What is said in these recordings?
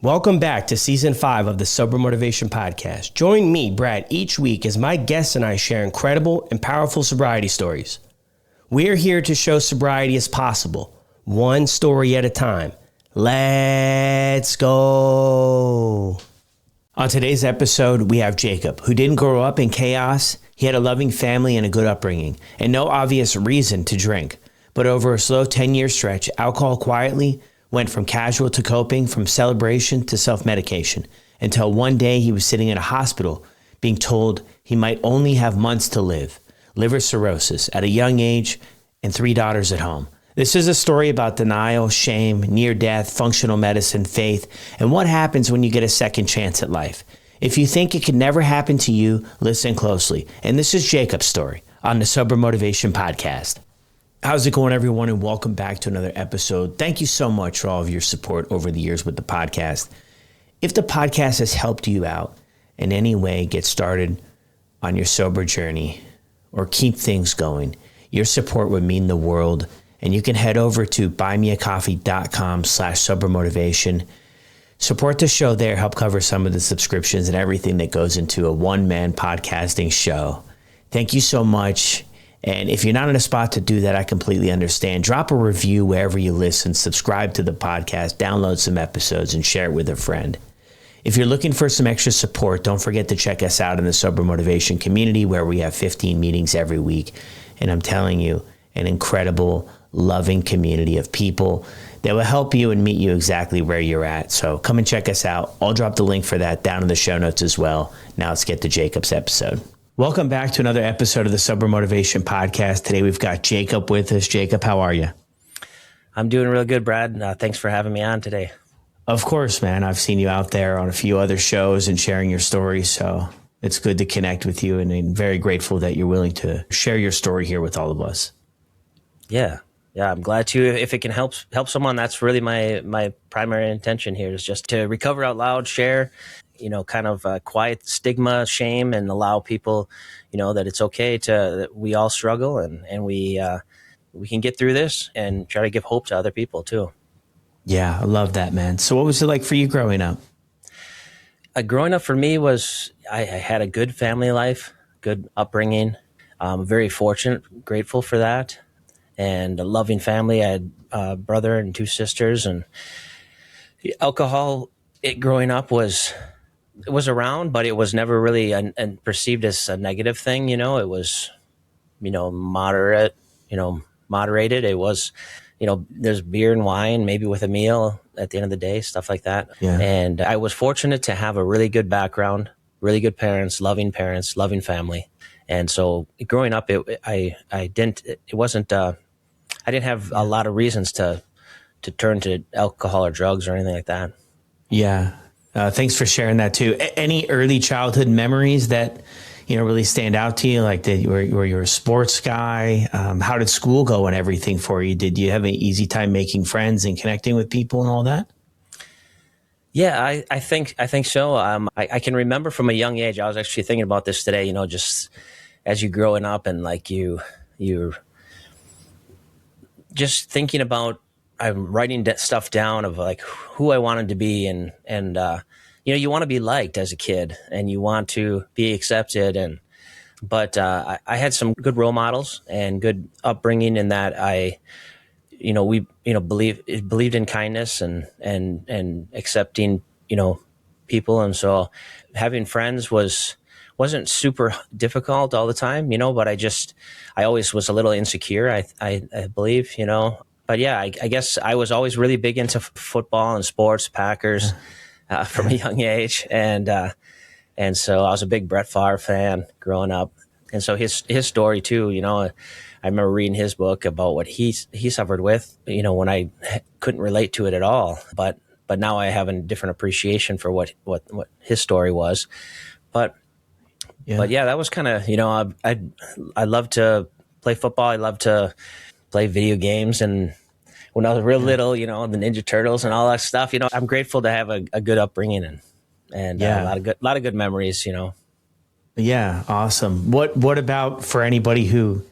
Welcome back to Season 5 of the Sober Motivation Podcast. Join me, Brad, each week as my guests and I share incredible and powerful sobriety stories. We're here to show sobriety is possible, one story at a time. Let's go. On today's episode, we have Jacob, who didn't grow up in chaos. He had a loving family and a good upbringing, and no obvious reason to drink. But over a slow 10-year stretch, alcohol quietly went from casual to coping, from celebration to self-medication, until one day he was sitting in a hospital being told he might only have months to live, liver cirrhosis at a young age, and 3 daughters at home. This is a story about denial, shame, near death, functional medicine, faith, and what happens when you get a second chance at life. If you think it could never happen to you, listen closely. And this is Jacob's story on the Sober Motivation Podcast. How's it going, everyone, and welcome back to another episode. Thank you so much for all of your support over the years with the podcast. If the podcast has helped you out in any way get started on your sober journey or keep things going, your support would mean the world. And you can head over to buymeacoffee.com/sobermotivation. Support the show there, help cover some of the subscriptions and everything that goes into a one-man podcasting show. Thank you so much. And if you're not in a spot to do that, I completely understand. Drop a review wherever you listen, subscribe to the podcast, download some episodes, and share it with a friend. If you're looking for some extra support, don't forget to check us out in the Sober Motivation community, where we have 15 meetings every week. And I'm telling you, an incredible, loving community of people that will help you and meet you exactly where you're at. So come and check us out. I'll drop the link for that down in the show notes as well. Now let's get to Jacob's episode. Welcome back to another episode of the Sober Motivation Podcast. Today we've got Jacob with us. Jacob, how are you? I'm doing real good, Brad. Thanks for having me on today. Of course, man. I've seen you out there on a few other shows and sharing your story. So it's good to connect with you, and I'm very grateful that you're willing to share your story here with all of us. Yeah, I'm glad to. If it can help someone, that's really my primary intention here, is just to recover out loud, share, kind of quiet stigma, shame, and allow people, that it's okay that we all struggle and we can get through this, and try to give hope to other people too. Yeah, I love that, man. So what was it like for you growing up? Growing up for me was, I had a good family life, good upbringing. Very fortunate, grateful for that. And a loving family. I had a brother and 2 sisters, and the alcohol, growing up was around, but it was never really and perceived as a negative thing. It was, moderated. It was, there's beer and wine, maybe with a meal at the end of the day, stuff like that. Yeah. And I was fortunate to have a really good background, really good parents, loving family. And so growing up, I didn't have a lot of reasons to turn to alcohol or drugs or anything like that. Yeah. Thanks for sharing that too. Any early childhood memories that, really stand out to you? Like, were you a sports guy? How did school go and everything for you? Did you have an easy time making friends and connecting with people and all that? Yeah, I think so. I can remember from a young age, I was actually thinking about this today, just as you're growing up, and like you're just thinking about, I'm writing stuff down of like who I wanted to be, and you want to be liked as a kid, and you want to be accepted, but I had some good role models and good upbringing in that we believed in kindness and accepting people, and so having friends wasn't super difficult all the time, but I always was a little insecure, I believe, but yeah, I guess I was always really big into football and sports, Packers, from a young age. And so I was a big Brett Favre fan growing up. And so his story too, I remember reading his book about what he suffered with, when I couldn't relate to it at all, but now I have a different appreciation for what his story was. But yeah, that was kind of, I love to play football. I love to play video games. And when I was real little, the Ninja Turtles and all that stuff, I'm grateful to have a good upbringing and a lot of good memories, Yeah. Awesome. What about for anybody who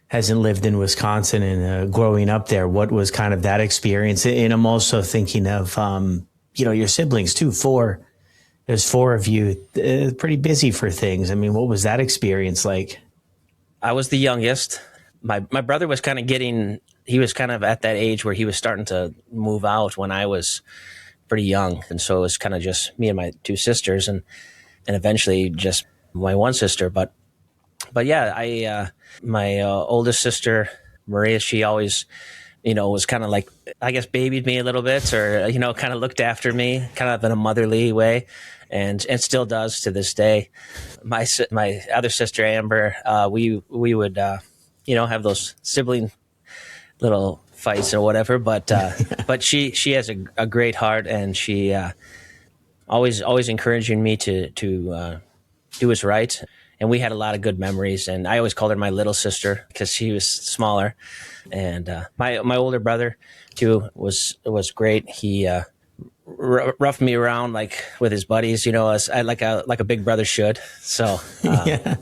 hasn't lived in Wisconsin and growing up there, what was kind of that experience? And I'm also thinking of, your siblings too. There's four of you, pretty busy for things. I mean, what was that experience like? I was the youngest. My brother was kind of he was kind of at that age where he was starting to move out when I was pretty young. And so it was kind of just me and my two sisters and eventually just my one sister. But yeah, my oldest sister, Maria, she always, was kind of like, I guess, babied me a little bit, or, kind of looked after me kind of in a motherly way, and still does to this day. My other sister, Amber, we would, have those sibling little fights or whatever, but she has a great heart, and she always encouraging me to do what's right. And we had a lot of good memories, and I always called her my little sister because she was smaller. And my older brother too was great. He roughed me around like with his buddies, as I like a big brother should. So Yeah.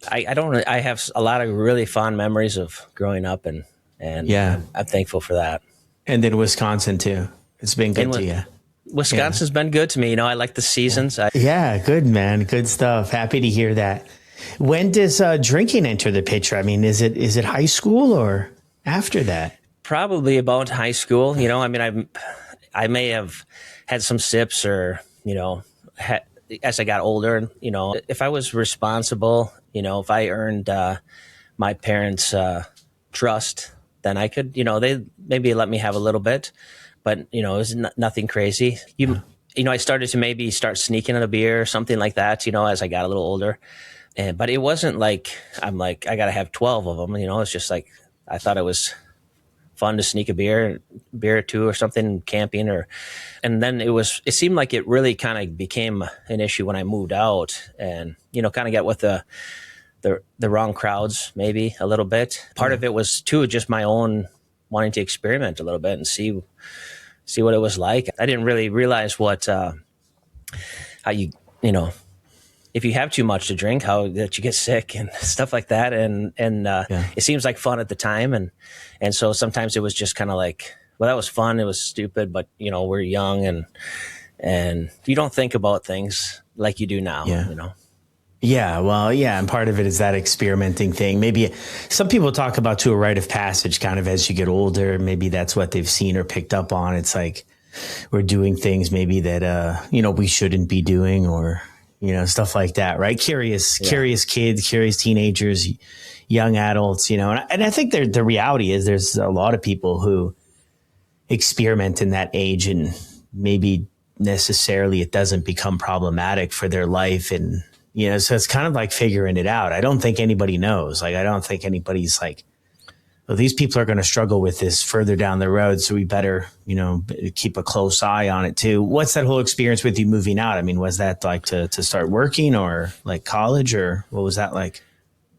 I have a lot of really fond memories of growing up, and Yeah. I'm thankful for that. And then Wisconsin too. It's been good to you. Wisconsin's been good to me. I like the seasons. Yeah, good, man. Good stuff. Happy to hear that. When does drinking enter the picture? I mean, is it high school or after that? Probably about high school. I mean, I may have had some sips, or as I got older. If I was responsible, if I earned my parents' trust, then I could. They maybe let me have a little bit. But, it was nothing crazy. I started to maybe start sneaking in a beer or something like that, as I got a little older. But it wasn't like, I'm like, I got to have 12 of them. It's just like, I thought it was fun to sneak a beer or two or something, camping, and then it seemed like it really kind of became an issue when I moved out, and, kind of get with the wrong crowds, maybe a little bit. Part of it was too, just my own wanting to experiment a little bit and see what it was like. I didn't really realize what, how you if you have too much to drink, how that you get sick and stuff like that. And it seems like fun at the time. And so sometimes it was just kind of like, well, that was fun. It was stupid, but we're young and you don't think about things like you do now, Yeah, well, yeah, and part of it is that experimenting thing. Maybe some people talk about to a rite of passage kind of as you get older. Maybe that's what they've seen or picked up on. It's like we're doing things maybe that, we shouldn't be doing, or, stuff like that, right? Curious kids, curious teenagers, young adults, and I think the reality is there's a lot of people who experiment in that age, and maybe necessarily it doesn't become problematic for their life, and so it's kind of like figuring it out. I don't think anybody knows. Like, I don't think anybody's like, well, these people are going to struggle with this further down the road, so we better, keep a close eye on it too. What's that whole experience with you moving out? I mean, was that like to start working, or like college, or what was that like?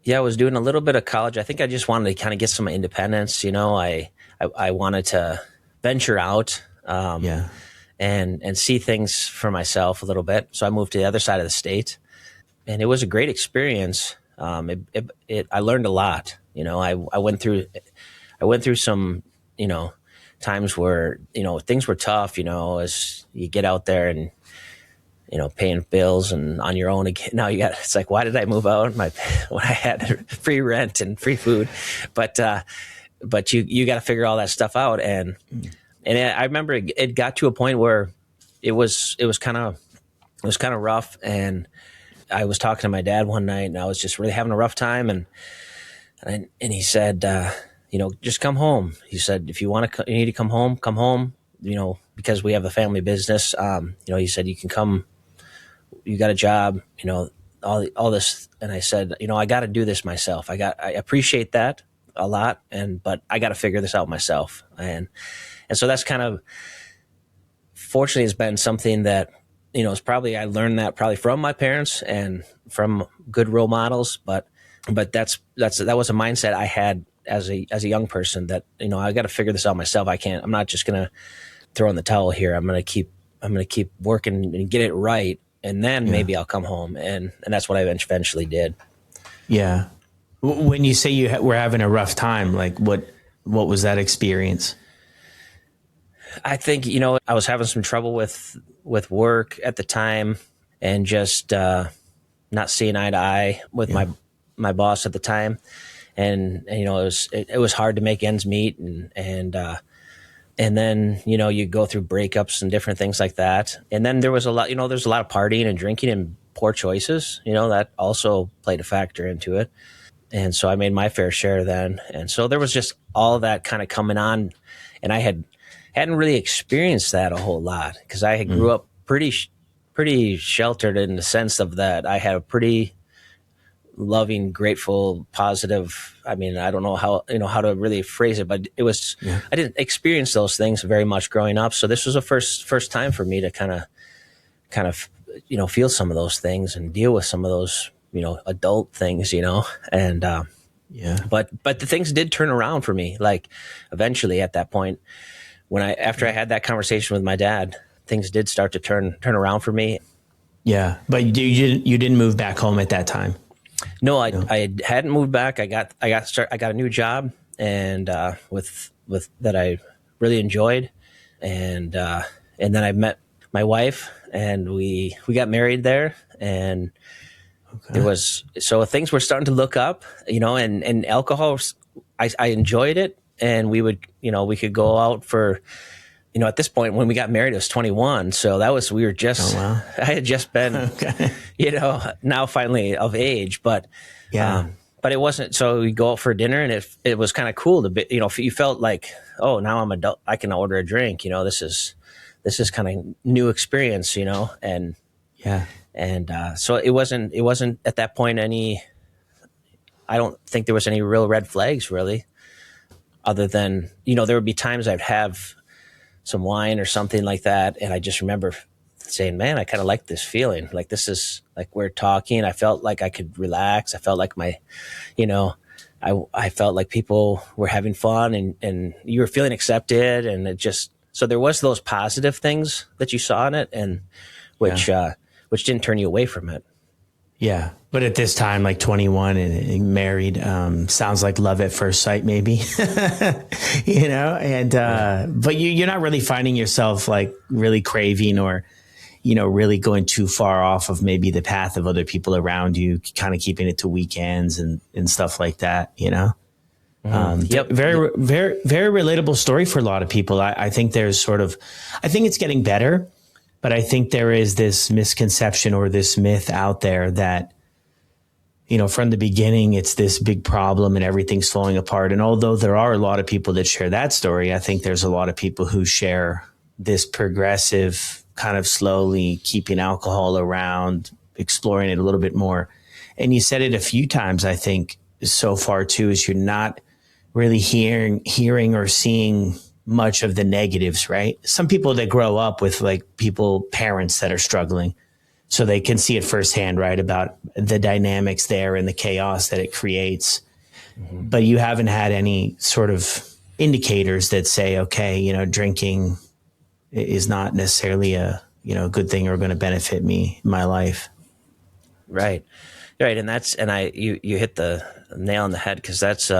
Yeah, I was doing a little bit of college. I think I just wanted to kind of get some independence. I wanted to venture out, and see things for myself a little bit. So I moved to the other side of the state. And it was a great experience. I learned a lot. I went through some, times where, things were tough, as you get out there and, paying bills and on your own again. Now it's like, why did I move out? When I had free rent and free food, but you got to figure all that stuff out. And I remember it got to a point where it was kind of rough, and I was talking to my dad one night, and I was just really having a rough time, and he said, just come home. He said, if you need to come home, because we have a family business. He said, you can come, you got a job, all this. And I said, I got to do this myself. I appreciate that a lot, but I got to figure this out myself. And so that's kind of, fortunately, has been something that, it's probably, I learned that probably from my parents and from good role models, but that was a mindset I had as a young person, that, I got to figure this out myself. I'm not just going to throw in the towel here. I'm going to keep working and get it right. And then maybe I'll come home. And that's what I eventually did. Yeah. When you say were having a rough time, like what was that experience? I think, I was having some trouble with work at the time, and just not seeing eye to eye with my boss at the time. And it was hard to make ends meet, and then, you go through breakups and different things like that. And then there was a lot, there's a lot of partying and drinking and poor choices, that also played a factor into it. And so I made my fair share then. And so there was just all that kind of coming on, and I hadn't really experienced that a whole lot, because I had grew up pretty sheltered, in the sense of that I had a pretty loving, grateful, positive. I mean, I don't know how to really phrase it, but it was, I didn't experience those things very much growing up. So this was a first time for me to kind of, feel some of those things and deal with some of those, adult things, and, but the things did turn around for me. Like, eventually at that point, after I had that conversation with my dad, things did start to turn around for me. Yeah. But you didn't move back home at that time? No, I hadn't moved back. I got a new job, and with that I really enjoyed, and then I met my wife, and we got married there, and so things were starting to look up, and alcohol, I enjoyed it, and we could go out for, at this point when we got married, it was 21. So we were just, I had just been, now finally of age, but it wasn't. So we go out for dinner, and it was kind of cool to be, you felt like, oh, now I'm adult, I can order a drink, this is kind of new experience, and so it wasn't at that point I don't think there was any real red flags, really, other than, there would be times I'd have some wine or something like that, and I just remember saying, man, I kind of like this feeling. Like, this is like, we're talking, I felt like I could relax. I felt like I felt like people were having fun, and you were feeling accepted, and it just, so there was those positive things that you saw in it, and which didn't turn you away from it. Yeah. But at this time, like 21 and married, sounds like love at first sight, maybe, but you're not really finding yourself like really craving or, really going too far off of maybe the path of other people around you, kind of keeping it to weekends and stuff like that, Very, very, very relatable story for a lot of people. I think there's I think it's getting better, but I think there is this misconception or this myth out there that, from the beginning, it's this big problem and everything's falling apart. And although there are a lot of people that share that story, I think there's a lot of people who share this progressive, kind of slowly keeping alcohol around, exploring it a little bit more. And you said it a few times, I think, so far too, is you're not really hearing or seeing much of the negatives, right? Some people that grow up with parents that are struggling, so they can see it firsthand, right, about the dynamics there and the chaos that it creates. Mm-hmm. But you haven't had any sort of indicators that say, okay, drinking is not necessarily a, good thing or going to benefit me in my life. Right. Right. And you hit the nail on the head, because that's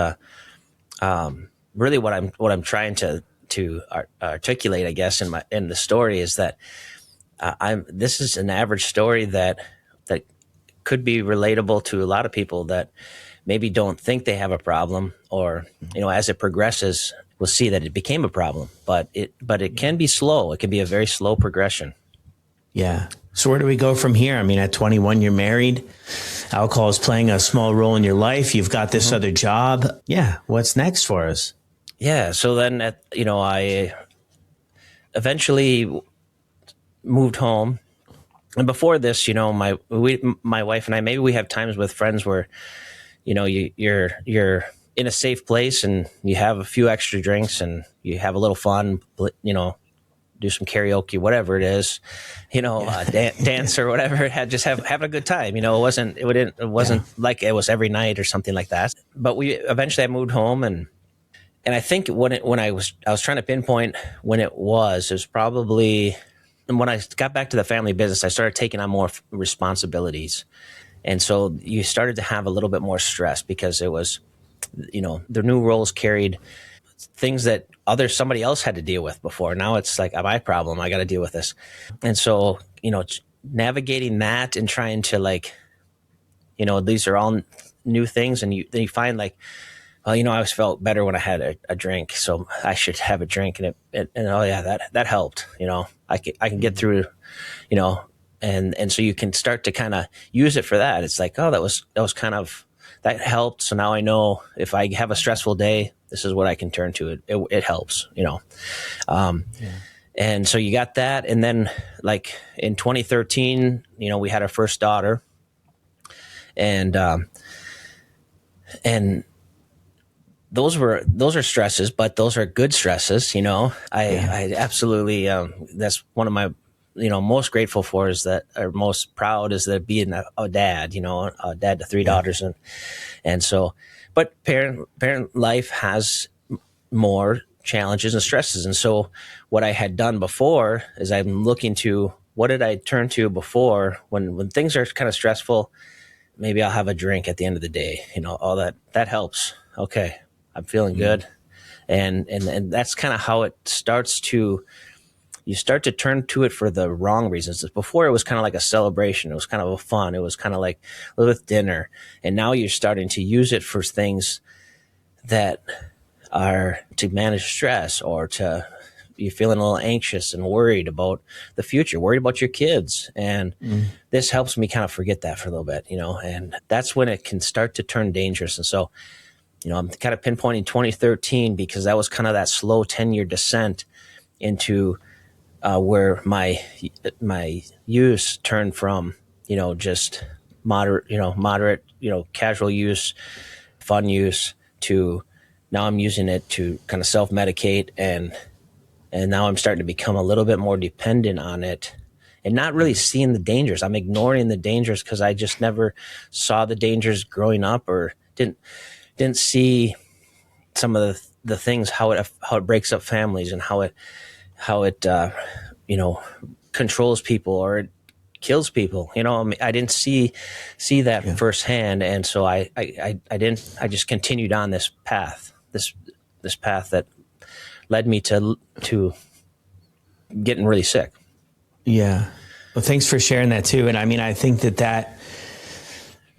really what I'm trying to articulate, I guess, in the story, is that this is an average story that could be relatable to a lot of people that maybe don't think they have a problem, or, as it progresses, we'll see that it became a problem, but it can be slow. It can be a very slow progression. Yeah. So where do we go from here? I mean, at 21, you're married. Alcohol is playing a small role in your life. You've got this other job. Yeah. What's next for us? Yeah. So then, I eventually moved home. And before this, my wife and I, maybe we have times with friends where, you're in a safe place and you have a few extra drinks and you have a little fun, do some karaoke, whatever it is, dance or whatever. Having a good time. It wasn't like it was every night or something like that. But I moved home, and I think when I was trying to pinpoint when it was probably, and when I got back to the family business, I started taking on more responsibilities. And so you started to have a little bit more stress, because it was, the new roles carried things that somebody else had to deal with before. Now it's like my problem. I got to deal with this. And so, navigating that and trying to like, these are all new things. And then you find like, well, I always felt better when I had a drink, so I should have a drink. And oh yeah, that helped. I can get through, and so you can start to kind of use it for that. It's like, oh, that was kind of, that helped. So now I know if I have a stressful day, this is what I can turn to. It helps, And so you got that. And then like in 2013, we had our first daughter, and those are stresses, but those are good stresses. I absolutely, that's one of my, most grateful for is that, or most proud is that being a dad, a dad to three daughters. And so, but parent life has more challenges and stresses. And so what I had done before is I'm looking to, what did I turn to before when things are kind of stressful? Maybe I'll have a drink at the end of the day, all that helps. Okay. I'm feeling good. And that's kind of how it starts to, you start to turn to it for the wrong reasons. Before it was kind of like a celebration. It was kind of a fun. It was kind of like with dinner. And now you're starting to use it for things that are to manage stress, or you're feeling a little anxious and worried about the future, worried about your kids. And this helps me kind of forget that for a little bit, and that's when it can start to turn dangerous. And so, I'm kind of pinpointing 2013 because that was kind of that slow 10-year descent into where my use turned from, just moderate, casual use, fun use, to now I'm using it to kind of self-medicate, and now I'm starting to become a little bit more dependent on it and not really seeing the dangers. I'm ignoring the dangers because I just never saw the dangers growing up, or didn't see some of the things, how it breaks up families, and how it controls people, or it kills people. I didn't see that firsthand. And so I just continued on this path, this path that led me to getting really sick. Yeah. Well, thanks for sharing that too. And I mean, I think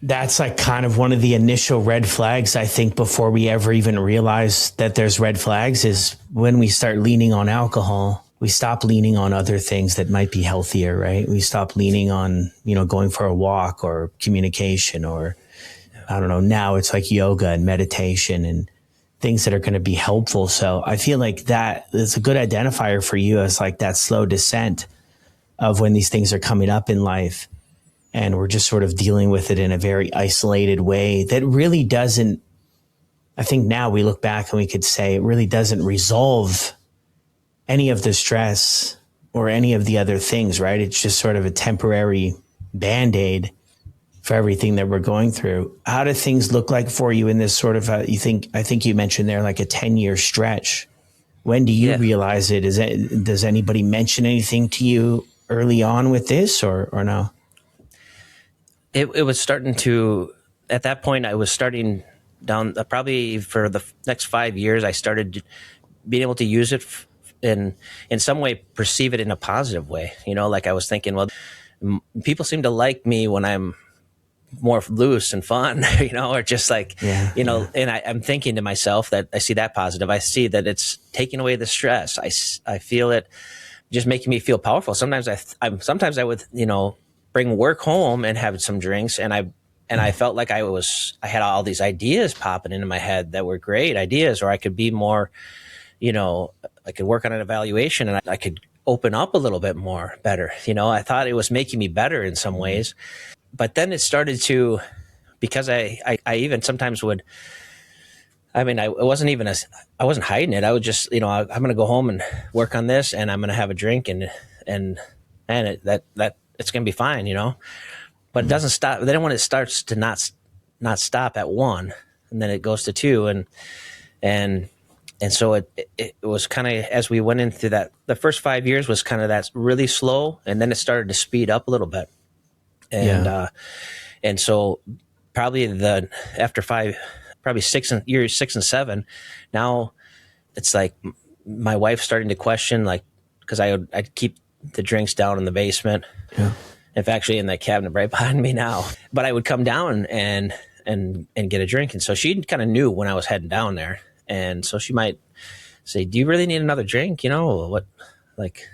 that's like kind of one of the initial red flags, I think, before we ever even realize that there's red flags, is when we start leaning on alcohol, we stop leaning on other things that might be healthier, right? We stop leaning on, going for a walk or communication, or I don't know, now it's like yoga and meditation and things that are going to be helpful. So I feel like that is a good identifier for you as like that slow descent of when these things are coming up in life. And we're just sort of dealing with it in a very isolated way that really doesn't, I think now we look back and we could say it really doesn't resolve any of the stress or any of the other things, right? It's just sort of a temporary Band-Aid for everything that we're going through. How do things look like for you in this sort of, I think you mentioned there like a 10-year stretch. When do you realize it? Does anybody mention anything to you early on with this or no? It was starting to, at that point, I was starting down, probably for the next 5 years, I started being able to use it in some way, perceive it in a positive way. Like I was thinking, well, people seem to like me when I'm more loose and fun, or just like, and I'm thinking to myself that I see that positive. I see that it's taking away the stress. I feel it just making me feel powerful. Sometimes I would, bring work home and have some drinks, and I felt like I had all these ideas popping into my head that were great ideas, or I could be more, I could work on an evaluation and I could open up a little bit more better. I thought it was making me better in some ways, but then it started to, because I even sometimes would, I wasn't hiding it. I would just, I'm going to go home and work on this, and I'm going to have a drink, and it's going to be fine, but it doesn't stop. Then when it starts to not stop at 1, and then it goes to 2, and so it was kind of, as we went into that, the first 5 years was kind of that really slow, and then it started to speed up a little bit. And so probably after 5, probably 6 and 7, now it's like my wife starting to question, like, because I'd keep the drinks down in the basement. Yeah. If actually in that cabinet right behind me now, but I would come down and get a drink. And so she kind of knew when I was heading down there. And so she might say, do you really need another drink? You know, what, like,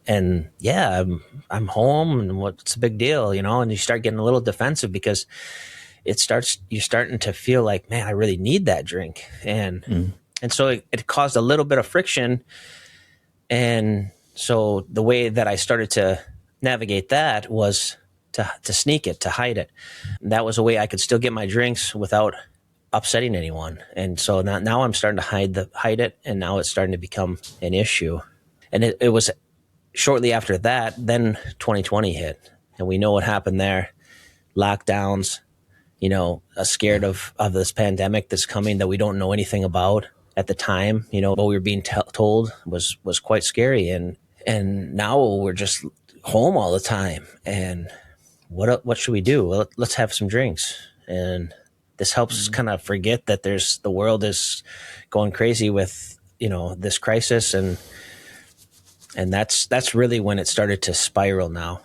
and yeah, I'm home and what's the big deal, you know? And you start getting a little defensive because you're starting to feel like, man, I really need that drink. And so it caused a little bit of friction. And so the way that I started to navigate that was to sneak it, to hide it. And that was a way I could still get my drinks without upsetting anyone. And so now I'm starting to hide it, and now it's starting to become an issue. And it was shortly after that, then 2020 hit, and we know what happened there. Lockdowns, you know, scared of this pandemic that's coming that we don't know anything about at the time. You know, what we were being told was quite scary. And now we're just home all the time. And what should we do? Well, let's have some drinks. And this helps us kind of forget that the world is going crazy with, you know, this crisis. And that's really when it started to spiral now.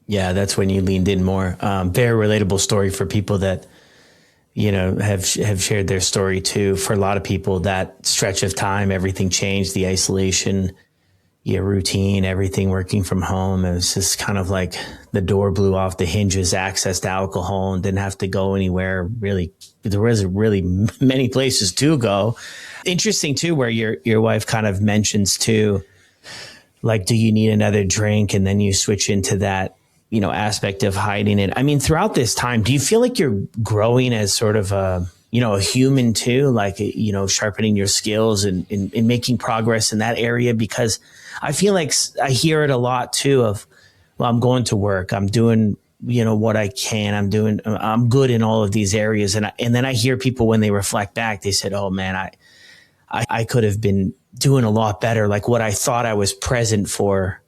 Yeah, that's when you leaned in more. Very relatable story for people that, you know, have shared their story too. For a lot of people, that stretch of time, everything changed, the isolation, your routine, everything, working from home. It was just kind of like the door blew off the hinges, access to alcohol, and didn't have to go anywhere. Really, there wasn't really many places to go. Interesting too, where your wife kind of mentions too, like, do you need another drink? And then you switch into that, you know, aspect of hiding it. I mean, throughout this time, do you feel like you're growing as sort of a human too, like, you know, sharpening your skills and making progress in that area? Because I feel like I hear it a lot too of, well, I'm going to work, I'm doing, you know, what I can, I'm good in all of these areas. And then I hear people when they reflect back, they said, oh man, I could have been doing a lot better. Like what I thought I was present for,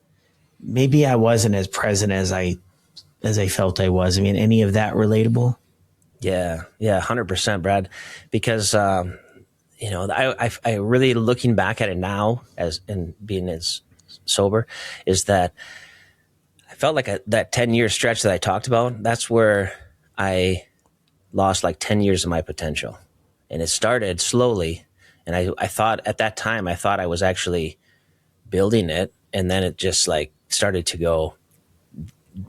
maybe I wasn't as present as I felt I was. I mean, any of that relatable? Yeah, 100%, Brad. Because you know, I really, looking back at it now and being as sober, is that I felt like that 10-year stretch that I talked about. That's where I lost like 10 years of my potential, and it started slowly. And I thought at that time, I thought I was actually building it, and then it just like started to go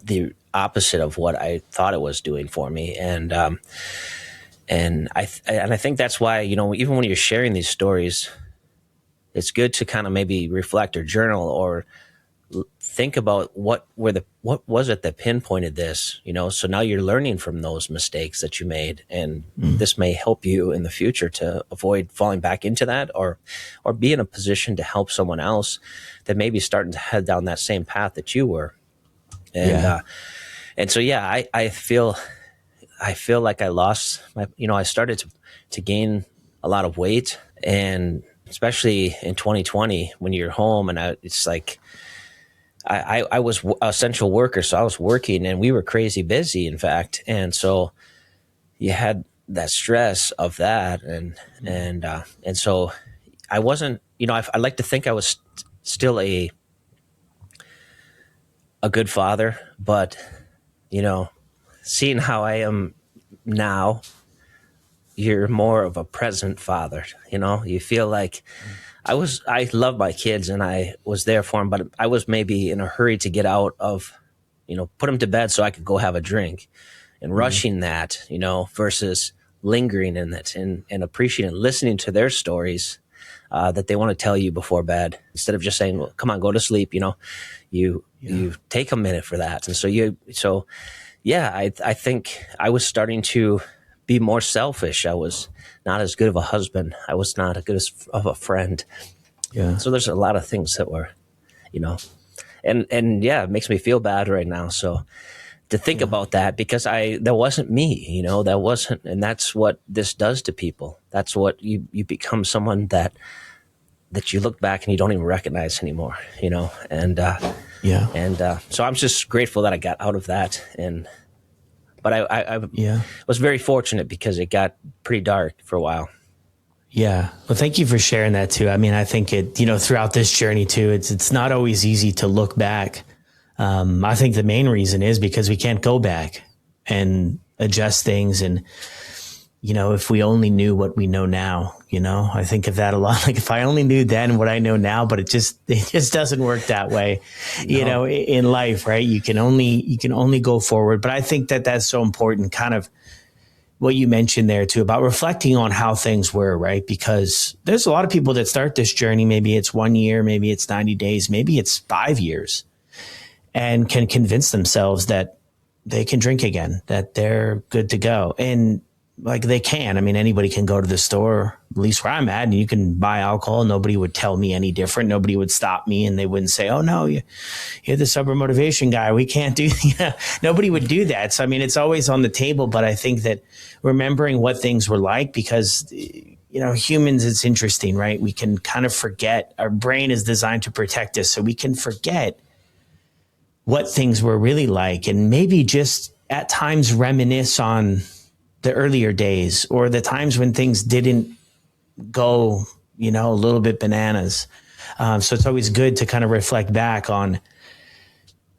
the opposite of what I thought it was doing for me. And I think that's why, you know, even when you're sharing these stories, it's good to kind of maybe reflect or journal or think about what was it that pinpointed this, you know? So now you're learning from those mistakes that you made, and this may help you in the future to avoid falling back into that, or be in a position to help someone else that may be starting to head down that same path that you were. And so, yeah, I feel like I lost my, you know, I started to gain a lot of weight, and especially in 2020 when you're home, and it's like, I was an essential worker, so I was working, and we were crazy busy, in fact. And so you had that stress of that. And so I wasn't, you know, I like to think I was still a good father, but, you know, seeing how I am now, you're more of a present father. You know, you feel like I love my kids and I was there for them, but I was maybe in a hurry to get out of, you know, put them to bed so I could go have a drink, and rushing that, you know, versus lingering in it and appreciating, listening to their stories that they want to tell you before bed, instead of just saying, well, come on, go to sleep. You know, you take a minute for that. And so I think I was starting to be more selfish. I was not as good of a husband. I was not as good of a friend. Yeah. So there's a lot of things that were, you know, and yeah, it makes me feel bad right now. So to think about that, because that wasn't me, you know, and that's what this does to people. That's what you become, someone that you look back and you don't even recognize anymore, you know? And, so I'm just grateful that I got out of that. But I was very fortunate because it got pretty dark for a while. Yeah. Well, thank you for sharing that too. I mean, I think throughout this journey too, it's not always easy to look back. I think the main reason is because we can't go back and adjust things. And, if we only knew what we know now, I think of that a lot. Like if I only knew then what I know now, but it just doesn't work that way, No. in life, right? You can only go forward. But I think that that's so important, kind of what you mentioned there too, about reflecting on how things were, right? Because there's a lot of people that start this journey. Maybe it's 1 year, maybe it's 90 days, maybe it's 5 years, and can convince themselves that they can drink again, that they're good to go. And like they can. I mean, anybody can go to the store, at least where I'm at, and you can buy alcohol. Nobody would tell me any different. Nobody would stop me, and they wouldn't say, "Oh no, you're the sober motivation guy. We can't do." Nobody would do that. So I mean, it's always on the table. But I think that remembering what things were like, because humans, it's interesting, right? We can kind of forget. Our brain is designed to protect us, so we can forget what things were really like, and maybe just at times reminisce on the earlier days or the times when things didn't go, a little bit bananas. So it's always good to kind of reflect back on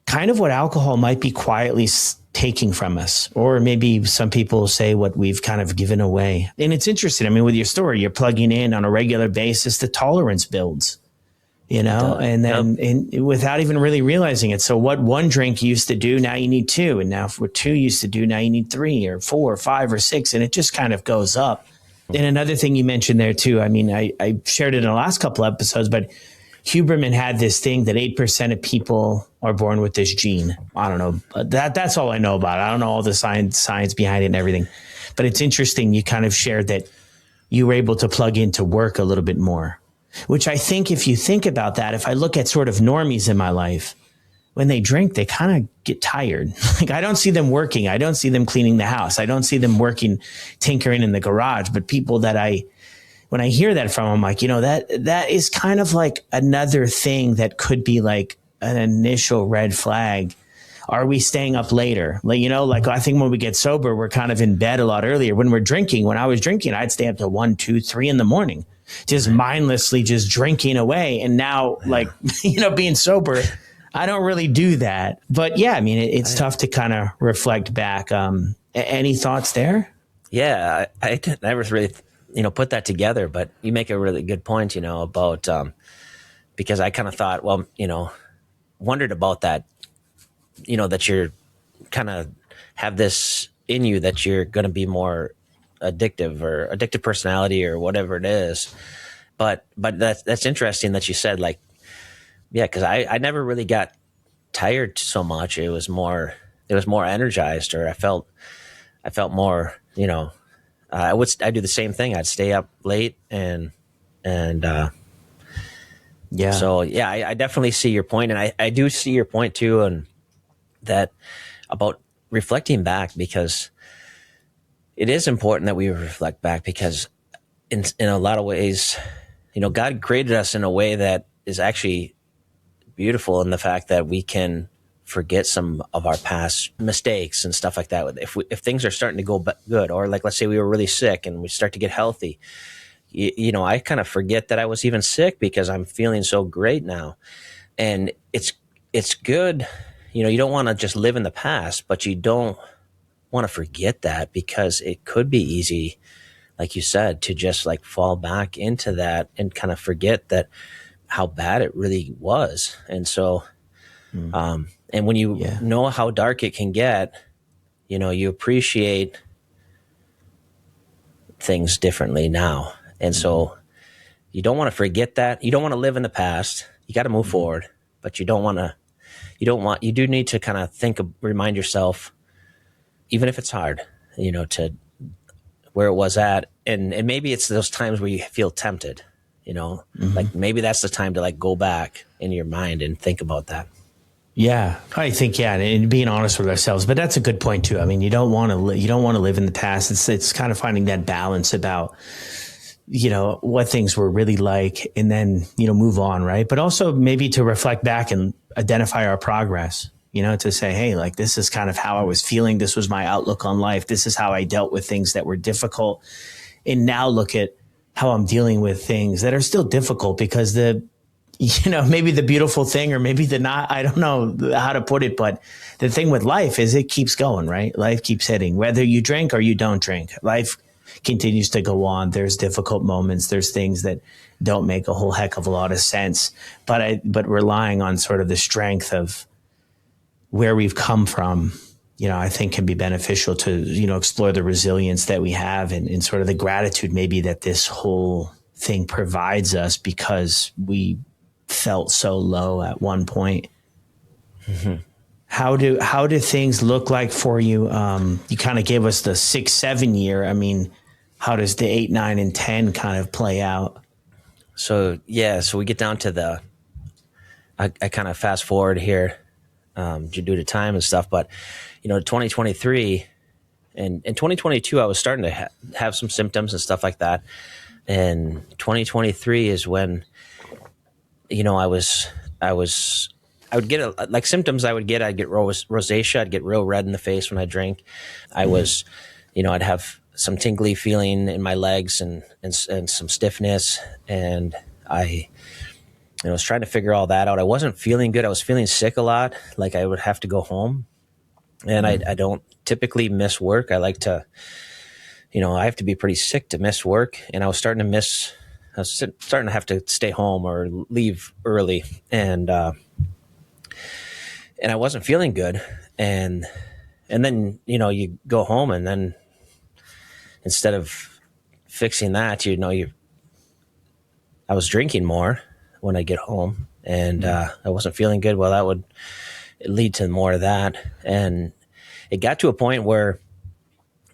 kind of what alcohol might be quietly taking from us, or maybe some people say what we've kind of given away. And it's interesting. I mean, with your story, you're plugging in on a regular basis, the tolerance builds, and then without even really realizing it. So what one drink used to do, now you need two. And now what two used to do, now you need 3 or 4 or 5 or 6. And it just kind of goes up. And another thing you mentioned there too, I mean, I shared it in the last couple episodes, but Huberman had this thing that 8% of people are born with this gene. I don't know. That's all I know about it. I don't know all the science behind it and everything. But it's interesting. You kind of shared that you were able to plug into work a little bit more, which I think if you think about that, if I look at sort of normies in my life, when they drink, they kind of get tired. Like I don't see them working. I don't see them cleaning the house. I don't see them working, tinkering in the garage. But people that when I hear that from, I'm like, that is kind of like another thing that could be like an initial red flag. Are we staying up later? Like I think when we get sober, we're kind of in bed a lot earlier. When I was drinking, I'd stay up to 1, 2, 3 in the morning, just mindlessly just drinking away. And now, like, being sober, I don't really do that. But yeah, I mean, it's tough to kind of reflect back. Any thoughts there? Yeah, I never really, put that together, but you make a really good point, about, because I kind of thought, well, wondered about that, that you're kind of have this in you that you're going to be more addictive or addictive personality or whatever it is. But that's interesting that you said, like, yeah, because I never really got tired so much. It was more energized, or I felt more, I do the same thing. I'd stay up late and yeah. So yeah, I definitely see your point, and I do see your point too, and that about reflecting back, because it is important that we reflect back, because in a lot of ways, God created us in a way that is actually beautiful, in the fact that we can forget some of our past mistakes and stuff like that. If things are starting to go good, or like, let's say we were really sick and we start to get healthy, I kind of forget that I was even sick because I'm feeling so great now. And it's good. You don't want to just live in the past, but you don't want to forget that, because it could be easy, like you said, to just like fall back into that and kind of forget that how bad it really was. And so, and when you know how dark it can get, you appreciate things differently now. And so you don't want to forget that. You don't want to live in the past. You got to move forward, but you do need to kind of remind yourself, even if it's hard, to where it was at. And maybe it's those times where you feel tempted, like maybe that's the time to like go back in your mind and think about that. Yeah, I think, and being honest with ourselves, but that's a good point too. I mean, you don't want to live in the past. It's kind of finding that balance about, what things were really like, and then, move on. Right. But also maybe to reflect back and identify our progress, to say, hey, like, this is kind of how I was feeling. This was my outlook on life. This is how I dealt with things that were difficult. And now look at how I'm dealing with things that are still difficult, because maybe the beautiful thing, or maybe the not, I don't know how to put it, but the thing with life is it keeps going, right? Life keeps hitting, whether you drink or you don't drink. Life continues to go on. There's difficult moments. There's things that don't make a whole heck of a lot of sense, but relying on sort of the strength of where we've come from, I think can be beneficial to, explore the resilience that we have, and sort of the gratitude maybe that this whole thing provides us, because we felt so low at one point. Mm-hmm. How do things look like for you? You kind of gave us the 6-7 year. I mean, how does the 8, 9, and 10 kind of play out? So we get down to I kind of fast forward here, due to time and stuff, but 2023 and in 2022, I was starting to have some symptoms and stuff like that. And 2023 is when, I would get like symptoms I'd get rosacea. I'd get real red in the face when I drink. I was, I'd have some tingly feeling in my legs and some stiffness. And I was trying to figure all that out. I wasn't feeling good. I was feeling sick a lot. Like I would have to go home, and I don't typically miss work. I like to, I have to be pretty sick to miss work. And I was starting to have to stay home or leave early. And I wasn't feeling good. And then, you go home, and then instead of fixing that, I was drinking more when I get home, and I wasn't feeling good. Well, that would lead to more of that. And it got to a point where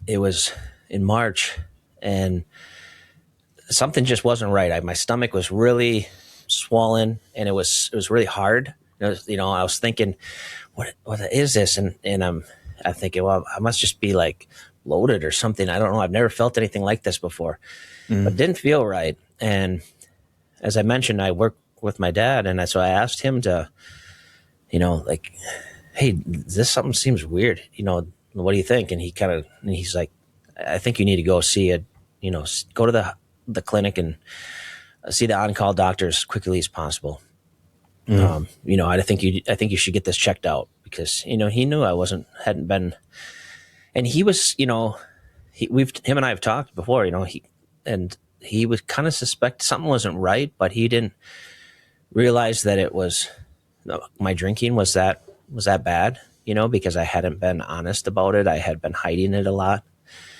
it was in March, and something just wasn't right. My stomach was really swollen, and it was really hard. I was thinking, what is this? And I'm thinking, well, I must just be like bloated or something. I don't know. I've never felt anything like this before, but it didn't feel right. And as I mentioned, I work with my dad, and so I asked him to, like, hey, this something seems weird. What do you think? And he's like, I think you need to go see go to the clinic and see the on-call doctor as quickly as possible. I think you should get this checked out, because he knew I hadn't been, and he was, him and I have talked before, he would kind of suspect something wasn't right, but he didn't realize that it was my drinking was that bad, because I hadn't been honest about it. I had been hiding it a lot.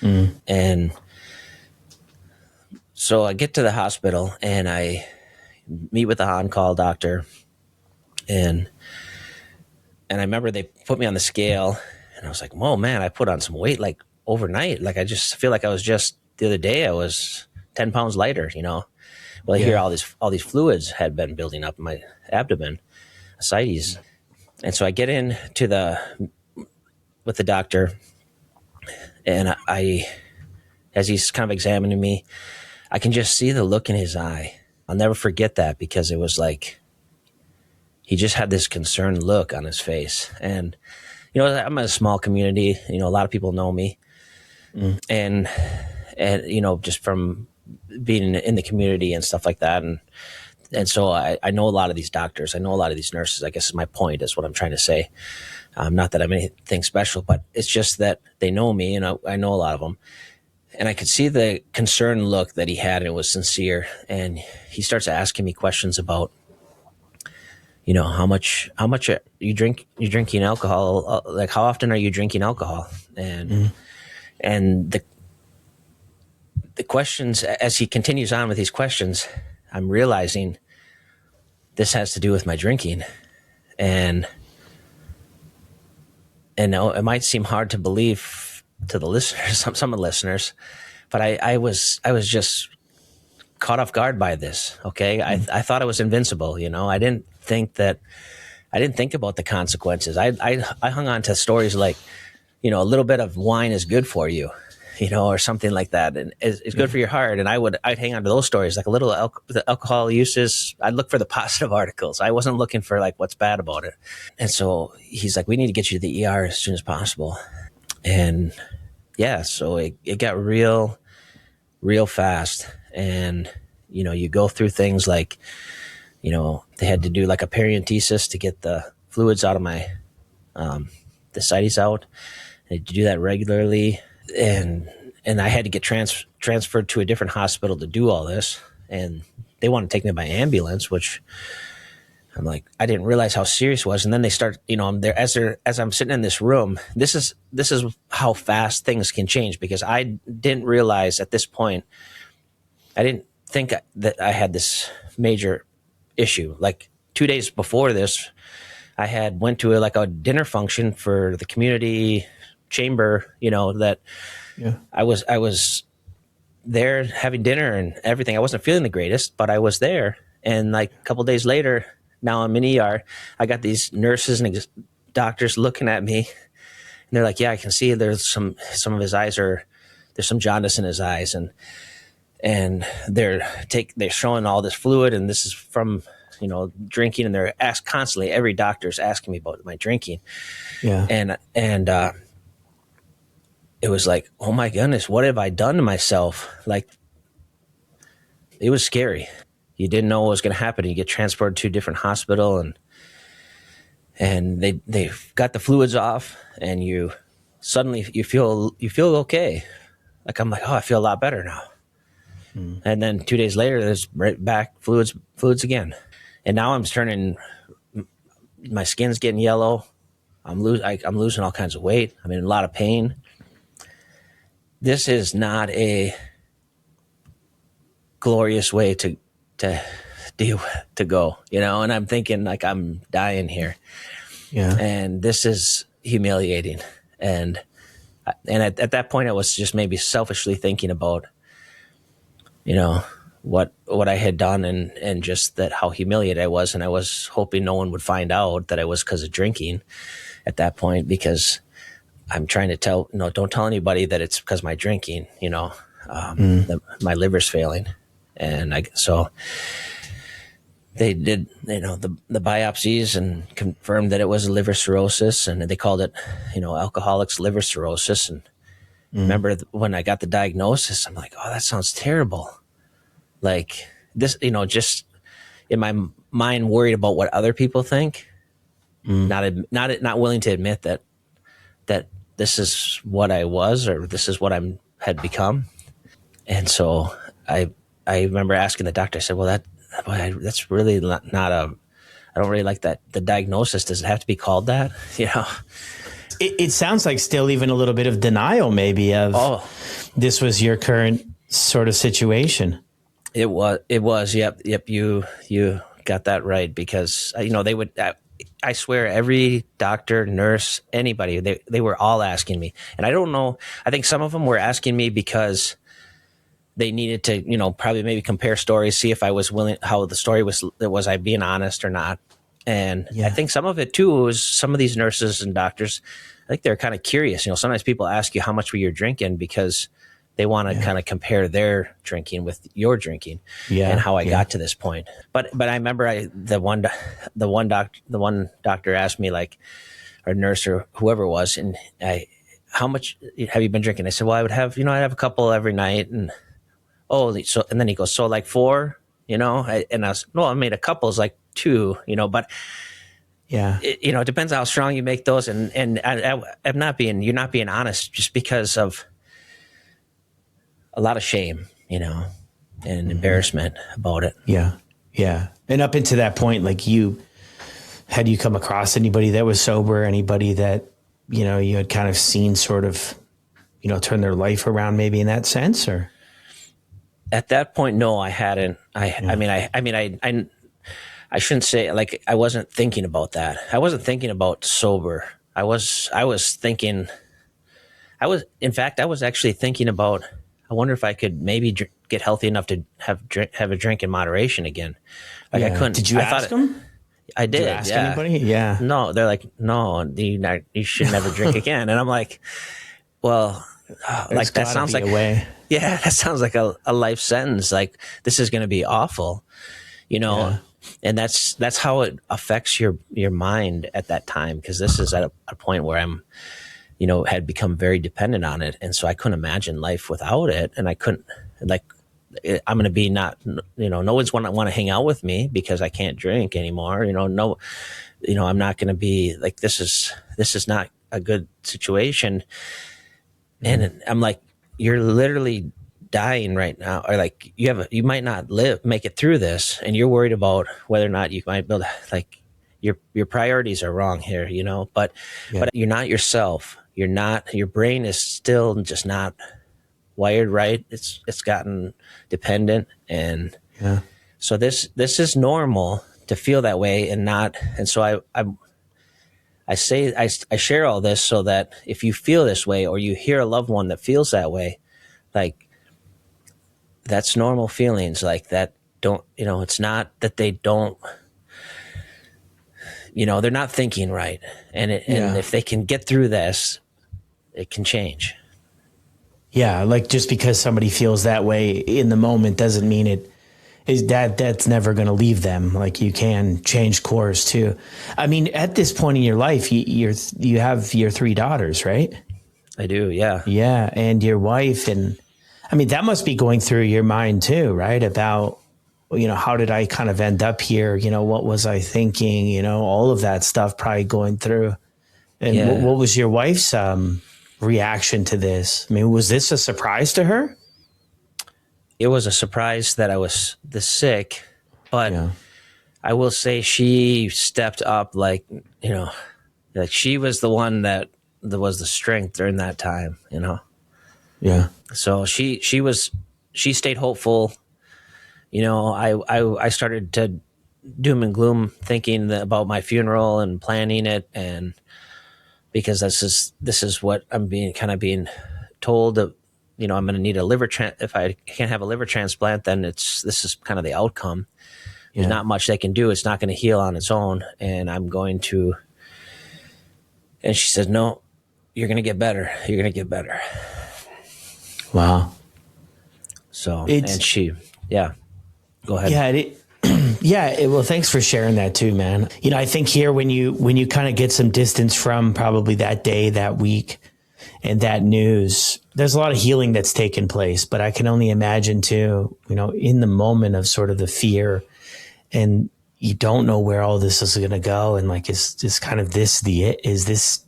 And so I get to the hospital, and I meet with the on-call doctor, and I remember they put me on the scale, and I was like, whoa, man, I put on some weight like overnight. Like I just feel like the other day I was 10 pounds lighter, Well, I hear all these fluids had been building up in my abdomen, ascites. And so I get with the doctor, and as he's kind of examining me, I can just see the look in his eye. I'll never forget that, because it was like he just had this concerned look on his face. And, I'm in a small community, a lot of people know me. And, just from being in the community and stuff like that. And so I know a lot of these doctors. I know a lot of these nurses, I guess is my point, is what I'm trying to say. Not that I'm anything special, but it's just that they know me, and I know a lot of them. And I could see the concerned look that he had, and it was sincere. And he starts asking me questions about, how much are you drinking alcohol? Like, how often are you drinking alcohol? And the questions, as he continues on with these questions, I'm realizing this has to do with my drinking. And it might seem hard to believe to the listeners, some of the listeners, but I was just caught off guard by this. Okay. I thought I was invincible. I didn't think about the consequences. I hung on to stories like, a little bit of wine is good for you, or something like that. And it's good for your heart. And I'd hang on to those stories, like a little the alcohol uses. I'd look for the positive articles. I wasn't looking for like what's bad about it. And so he's like, we need to get you to the ER as soon as possible. And so it got real fast. and, you go through things like, they had to do like a periodontist to get the fluids out of my, the ascites out. They had to do that regularly. And I had to get transferred to a different hospital to do all this. And they wanted to take me by ambulance, which I'm like, I didn't realize how serious it was. And then they start, I'm there as I'm sitting in this room. This is how fast things can change, because I didn't realize at this point, I didn't think that I had this major issue. Like 2 days before this, I had went to a dinner function for the community chamber, that I was there having dinner and everything. I wasn't feeling the greatest, but I was there. And like a couple days later, now I'm in ER. I got these nurses and doctors looking at me, and they're like, "Yeah, I can see there's some of his eyes there's some jaundice in his eyes, and they're showing all this fluid, and this is from drinking." And they're constantly, every doctor's asking me about my drinking. Yeah, and it was like, oh my goodness, what have I done to myself? Like, it was scary. You didn't know what was going to happen. You get transported to a different hospital, and they got the fluids off, and you suddenly you feel okay. Like, I'm like, oh, I feel a lot better now. And then 2 days later, there's right back fluids again, and now I'm turning. My skin's getting yellow. I'm losing all kinds of weight. I'm in a lot of pain. This is not a glorious way to go, and I'm thinking like I'm dying here. Yeah. And this is humiliating. And at that point I was just maybe selfishly thinking about, what I had done and just that how humiliated I was. And I was hoping no one would find out that I was because of drinking at that point, because I'm trying to tell, don't tell anybody that it's because of my drinking, my liver's failing. And so they did, the biopsies and confirmed that it was a liver cirrhosis, and they called it, alcoholics liver cirrhosis. And remember when I got the diagnosis, I'm like, oh, that sounds terrible. Like this, just in my mind, worried about what other people think, not willing to admit that this is what I was, or this is what had become. And so I remember asking the doctor, I said, well, that's really not I don't really like that. The diagnosis, does it have to be called that? It sounds like still even a little bit of denial maybe of this was your current sort of situation. It was. Yep. You got that right, because, they would, I swear every doctor, nurse, anybody, they were all asking me. And I don't know, I think some of them were asking me because they needed to, probably maybe compare stories, see if I was willing, how the story was I being honest or not. And I think some of it too was some of these nurses and doctors, I think they're kind of curious. Sometimes people ask you how much were you drinking because they want to kind of compare their drinking with your drinking and how I got to this point. But I remember the one doctor asked me, like, or nurse or whoever it was, and how much have you been drinking? I said, well, I'd have a couple every night. And and then he goes, so like 4, and I was, no, I made a couple, it's like 2, but it depends how strong you make those. And you're not being honest, just because of a lot of shame, and embarrassment about it. Yeah. Yeah. And up into that point, like had you come across anybody that was sober, anybody that, you had kind of seen sort of, turn their life around maybe in that sense, or? At that point, no, I hadn't. I shouldn't say, like, I wasn't thinking about that. I wasn't thinking about sober. I was actually thinking about, I wonder if I could maybe get healthy enough to have a drink in moderation again. Like, I couldn't. Did you ask them? I did. Did you ask anybody? Yeah. No, they're like, no, you should never drink again. And I'm like, well, like, that sounds like a way. Yeah, that sounds like a life sentence. Like, this is going to be awful, and that's how it affects your mind at that time. Because this is at a point where I'm, had become very dependent on it. And so I couldn't imagine life without it. And I couldn't, like, I'm going to be not, no one's want to hang out with me because I can't drink anymore. I'm not going to be like, this is not a good situation. And I'm like, you're literally dying right now, or like you might not make it through this, and you're worried about whether or not you might build, like, your priorities are wrong here, but you're not yourself. Your brain is still just not wired right. It's gotten dependent. And so this is normal to feel that way, and so I share all this so that if you feel this way, or you hear a loved one that feels that way, like, that's normal feelings. Like, that don't, it's not that they don't, they're not thinking right. And if they can get through this, it can change. Yeah. Like, just because somebody feels that way in the moment doesn't mean that's never going to leave them. Like, you can change course too. I mean, at this point in your life, you have your 3 daughters, right? I do. Yeah. Yeah. And your wife. And I mean, that must be going through your mind too, right? About, how did I kind of end up here? What was I thinking? All of that stuff probably going through. And what was your wife's reaction to this? I mean, was this a surprise to her? It was a surprise that I was this sick, but I will say she stepped up, like she was the one that was the strength during that time, Yeah. So she stayed hopeful. I started to doom and gloom thinking about my funeral and planning it, and because this is what I'm being told that, I'm going to need a liver if I can't have a liver transplant, then this is kind of the outcome. There's not much they can do. It's not going to heal on its own, and I'm going to. And she said, "No, you're going to get better. You're going to get better." Wow. So, and she, go ahead. Yeah. Well, thanks for sharing that too, man. I think here when you kind of get some distance from probably that day, that week, and that news, there's a lot of healing that's taken place. But I can only imagine too, in the moment of sort of the fear, and you don't know where all this is going to go, and like, is this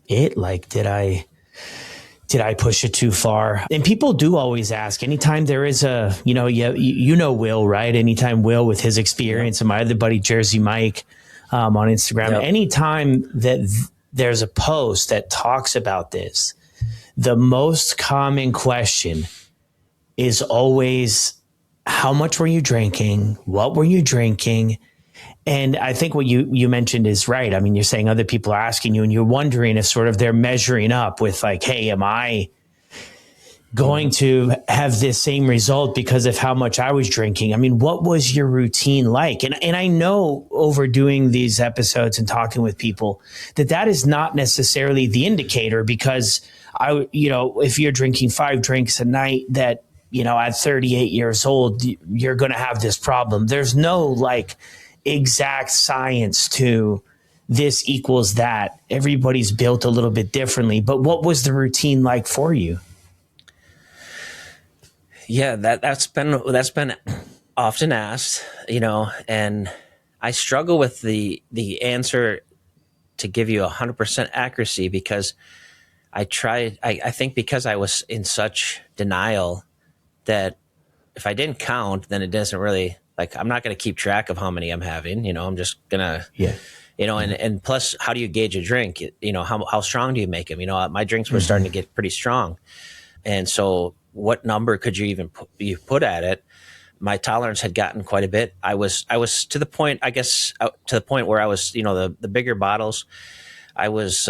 it? Like, did I push it too far? And people do always ask, anytime there is a, Will, right? Anytime Will, with his experience, and my other buddy, Jersey Mike, on Instagram, anytime that there's a post that talks about this, the most common question is always, how much were you drinking? What were you drinking? And I think what you mentioned is right. I mean, you're saying other people are asking you, and you're wondering if sort of they're measuring up with, like, hey, am I going to have this same result because of how much I was drinking? I mean, what was your routine like? And I know, over doing these episodes and talking with people, that is not necessarily the indicator, because if you're drinking 5 drinks a night, that, at 38 years old, you're going to have this problem. There's no, like, exact science to this equals that. Everybody's built a little bit differently. But what was the routine like for you? Yeah, that's been often asked, and I struggle with the answer to give you 100% accuracy, because I think because I was in such denial that if I didn't count, then it doesn't really, like, I'm not going to keep track of how many I'm having, I'm just going to, and plus, how do you gauge a drink? How strong do you make them? My drinks were starting to get pretty strong. And so what number could you even put at it? My tolerance had gotten quite a bit. I was to the point, I guess, to the point where I was, the bigger bottles, I was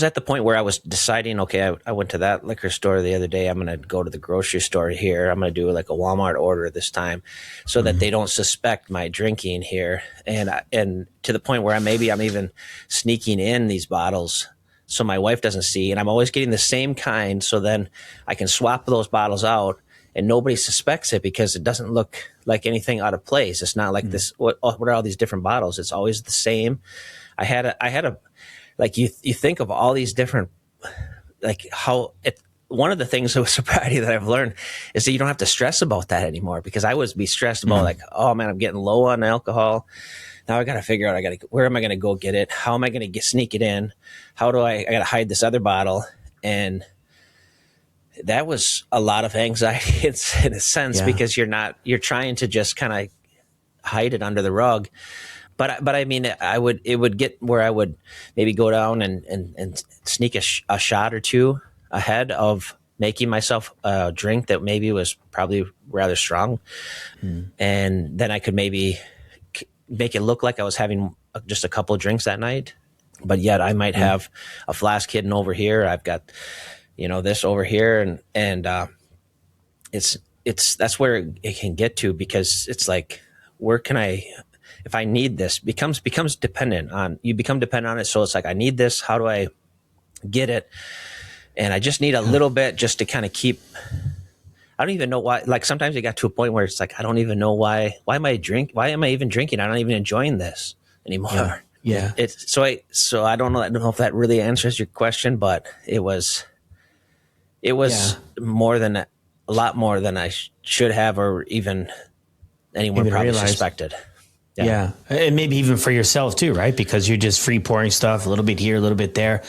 at the point where I was deciding, okay, I went to that liquor store the other day. I'm going to go to the grocery store here. I'm going to do like a Walmart order this time, so that they don't suspect my drinking here. And to the point where I'm even sneaking in these bottles so my wife doesn't see. And I'm always getting the same kind, so then I can swap those bottles out and nobody suspects it, because it doesn't look like anything out of place. It's not like this. What are all these different bottles? It's always the same. I had a like, you think of all these different, like, how one of the things with sobriety that I've learned is that you don't have to stress about that anymore, because I was be stressed about like, oh man, I'm getting low on alcohol. Now I got to figure out, where am I going to go get it? How am I going to sneak it in? How do I got to hide this other bottle? And that was a lot of anxiety in a sense, because you're trying to just kind of hide it under the rug. But I mean, it would get where I would maybe go down and sneak a shot or two ahead of making myself a drink that maybe was probably rather strong. And then I could maybe make it look like I was having just a couple of drinks that night, but yet I might have a flask hidden over here. I've got, this over here, and that's where it can get to, because it's like, where can I, if I need this, becomes dependent on, you become dependent on it. So it's like, I need this. How do I get it? And I just need a little bit just to kind of keep, I don't even know why. Like sometimes it got to a point where it's like, I don't even know why am I even drinking? I'm not even enjoying this anymore. Yeah. So I don't know if that really answers your question, but it was a lot more than I should have, or even anyone probably realized. Suspected. Yeah. And maybe even for yourself too, right? Because you're just free pouring stuff a little bit here, a little bit there.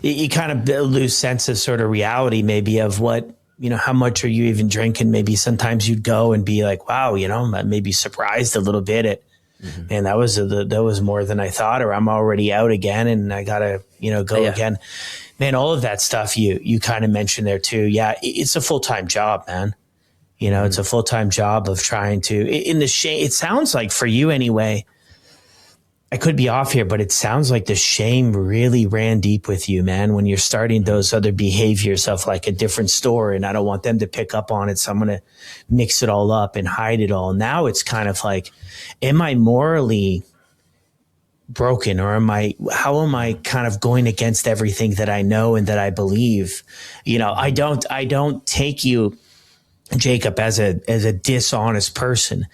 You kind of lose sense of sort of reality, maybe, of what, how much are you even drinking? Maybe sometimes you'd go and be like, wow, maybe surprised a little bit at, and that was more than I thought, or I'm already out again and I gotta, go again. Man, all of that stuff you kind of mentioned there too. Yeah. It's a full-time job, man. It's a full-time job of trying to, in the shame, it sounds like for you anyway, I could be off here, but it sounds like the shame really ran deep with you, man, when you're starting those other behaviors of like a different story, and I don't want them to pick up on it, so I'm going to mix it all up and hide it all. Now it's kind of like, am I morally broken, or how am I kind of going against everything that I know and that I believe? I don't take you, Jacob, as a dishonest person,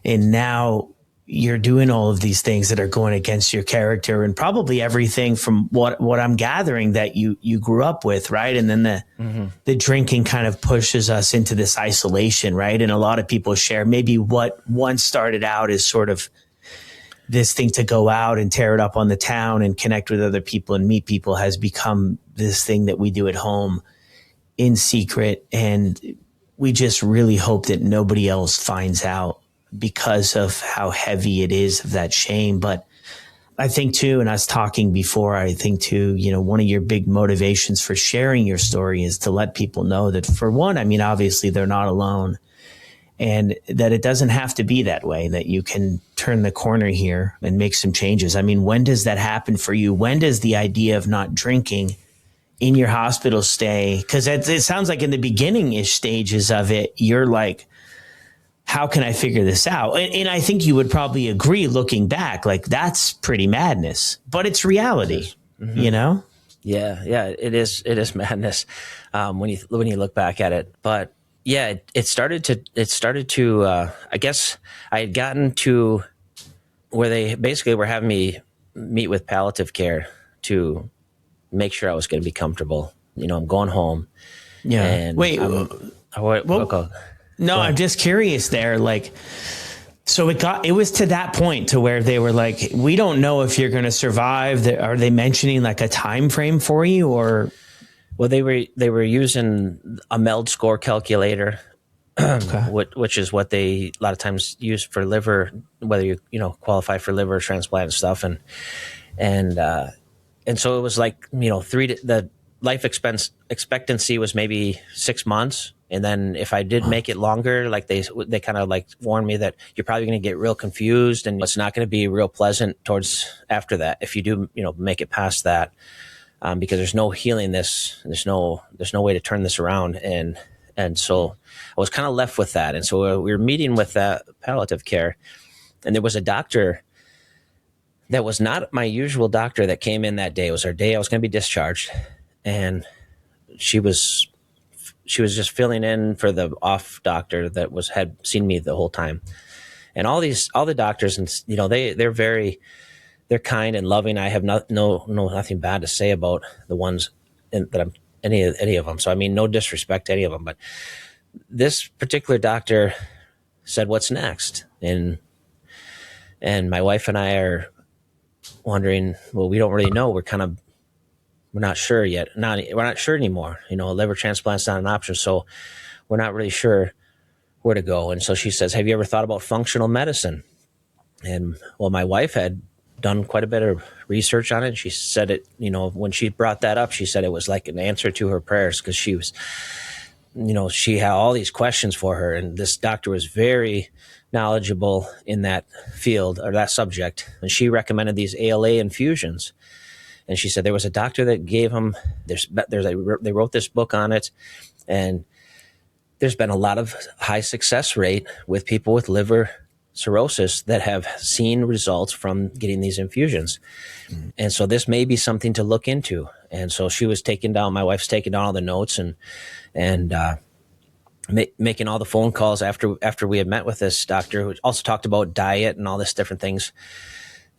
and now you're doing all of these things that are going against your character and probably everything from what I'm gathering that you grew up with, right? And then the drinking kind of pushes us into this isolation, right? And a lot of people share maybe what once started out as sort of this thing to go out and tear it up on the town and connect with other people and meet people has become this thing that we do at home in secret. And we just really hope that nobody else finds out, because of how heavy it is of that shame. But I think too, and I was talking before, I think too, one of your big motivations for sharing your story is to let people know that, for one, I mean, obviously they're not alone, and that it doesn't have to be that way, that you can turn the corner here and make some changes. I mean, when does that happen for you? When does the idea of not drinking in your hospital stay, because it sounds like in the beginning-ish stages of it, you're like, how can I figure this out? And I think you would probably agree, looking back, like that's pretty madness, but it's reality, Yeah, it is madness when you look back at it. But yeah, it started to. I guess I had gotten to where they basically were having me meet with palliative care to make sure I was going to be comfortable. I'm going home. Yeah. And Wait. No, Well, I'm just curious there. Like, so it was to that point to where they were like, we don't know if you're going to survive. Are they mentioning like a time frame for you, or? Well, they were using a MELD score calculator, Okay. which is what they a lot of times use for liver, whether you qualify for liver transplant and stuff, and so it was like the life expectancy was maybe 6 months. And then if I did make it longer, like they kind of like warned me that you're probably going to get real confused and it's not going to be real pleasant towards after that if you do make it past that, because there's no healing this, there's no way to turn this around, and so I was kind of left with that. And so we were meeting with that palliative care, and there was a doctor that was not my usual doctor that came in that day. It was our day I was going to be discharged, and she was just filling in for the off doctor that had seen me the whole time. And all the doctors, and they're kind and loving. I have nothing bad to say about the ones that I'm any of them. So I mean, no disrespect to any of them, but this particular doctor said, "What's next?" And my wife and I are wondering. Well, we don't really know. We're not sure yet. We're not sure anymore. A liver transplant's not an option, so we're not really sure where to go. And so she says, "Have you ever thought about functional medicine?" And well, my wife had done quite a bit of research on it. She said it, when she brought that up, she said it was like an answer to her prayers, because she was, she had all these questions for her. And this doctor was very knowledgeable in that field or that subject. And she recommended these ALA infusions. And she said there was a doctor that gave him, they wrote this book on it. And there's been a lot of high success rate with people with liver cirrhosis that have seen results from getting these infusions. And so this may be something to look into. And so my wife's taking down all the notes and making all the phone calls after we had met with this doctor, who also talked about diet and all this different things.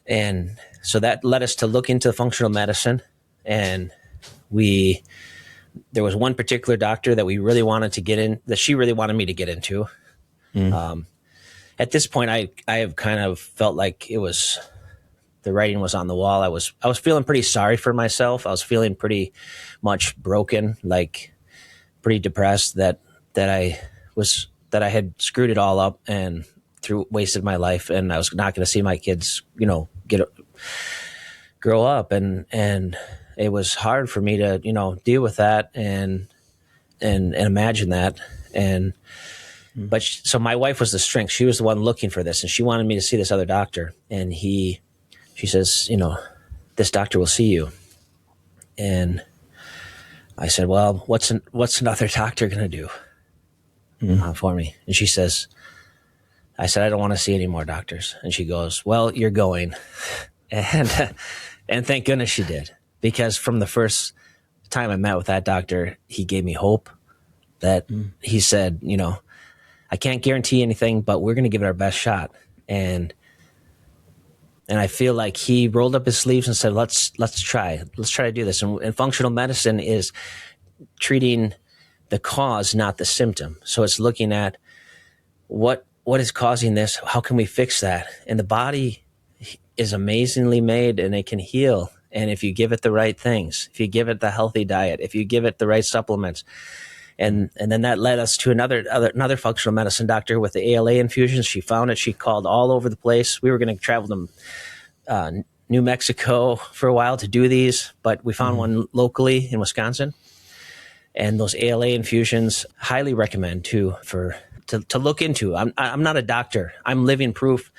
And so that led us to look into functional medicine. And there was one particular doctor that we really wanted to get in, that she really wanted me to get into. At this point, I have kind of felt like the writing was on the wall. I was feeling pretty sorry for myself. I was feeling pretty much broken, like pretty depressed that I had screwed it all up and wasted my life, and I was not going to see my kids, grow up, and it was hard for me to, deal with that and imagine that. But so my wife was the strength. She was the one looking for this, and she wanted me to see this other doctor. And she says, this doctor will see you. And I said, well, what's another doctor going to do for me? And she says, I said, I don't want to see any more doctors. And she goes, well, you're going. And thank goodness she did, because from the first time I met with that doctor, he gave me hope. That he said, I can't guarantee anything, but we're going to give it our best shot. And I feel like he rolled up his sleeves and said, let's try to do this. And functional medicine is treating the cause, not the symptom. So it's looking at what is causing this? How can we fix that? And the body is amazingly made, and it can heal. And if you give it the right things, if you give it the healthy diet, if you give it the right supplements. And then that led us to another functional medicine doctor with the ALA infusions. She found it. She called all over the place. We were going to travel to New Mexico for a while to do these, but we found one locally in Wisconsin. And those ALA infusions, highly recommend to look into. I'm not a doctor. I'm living proof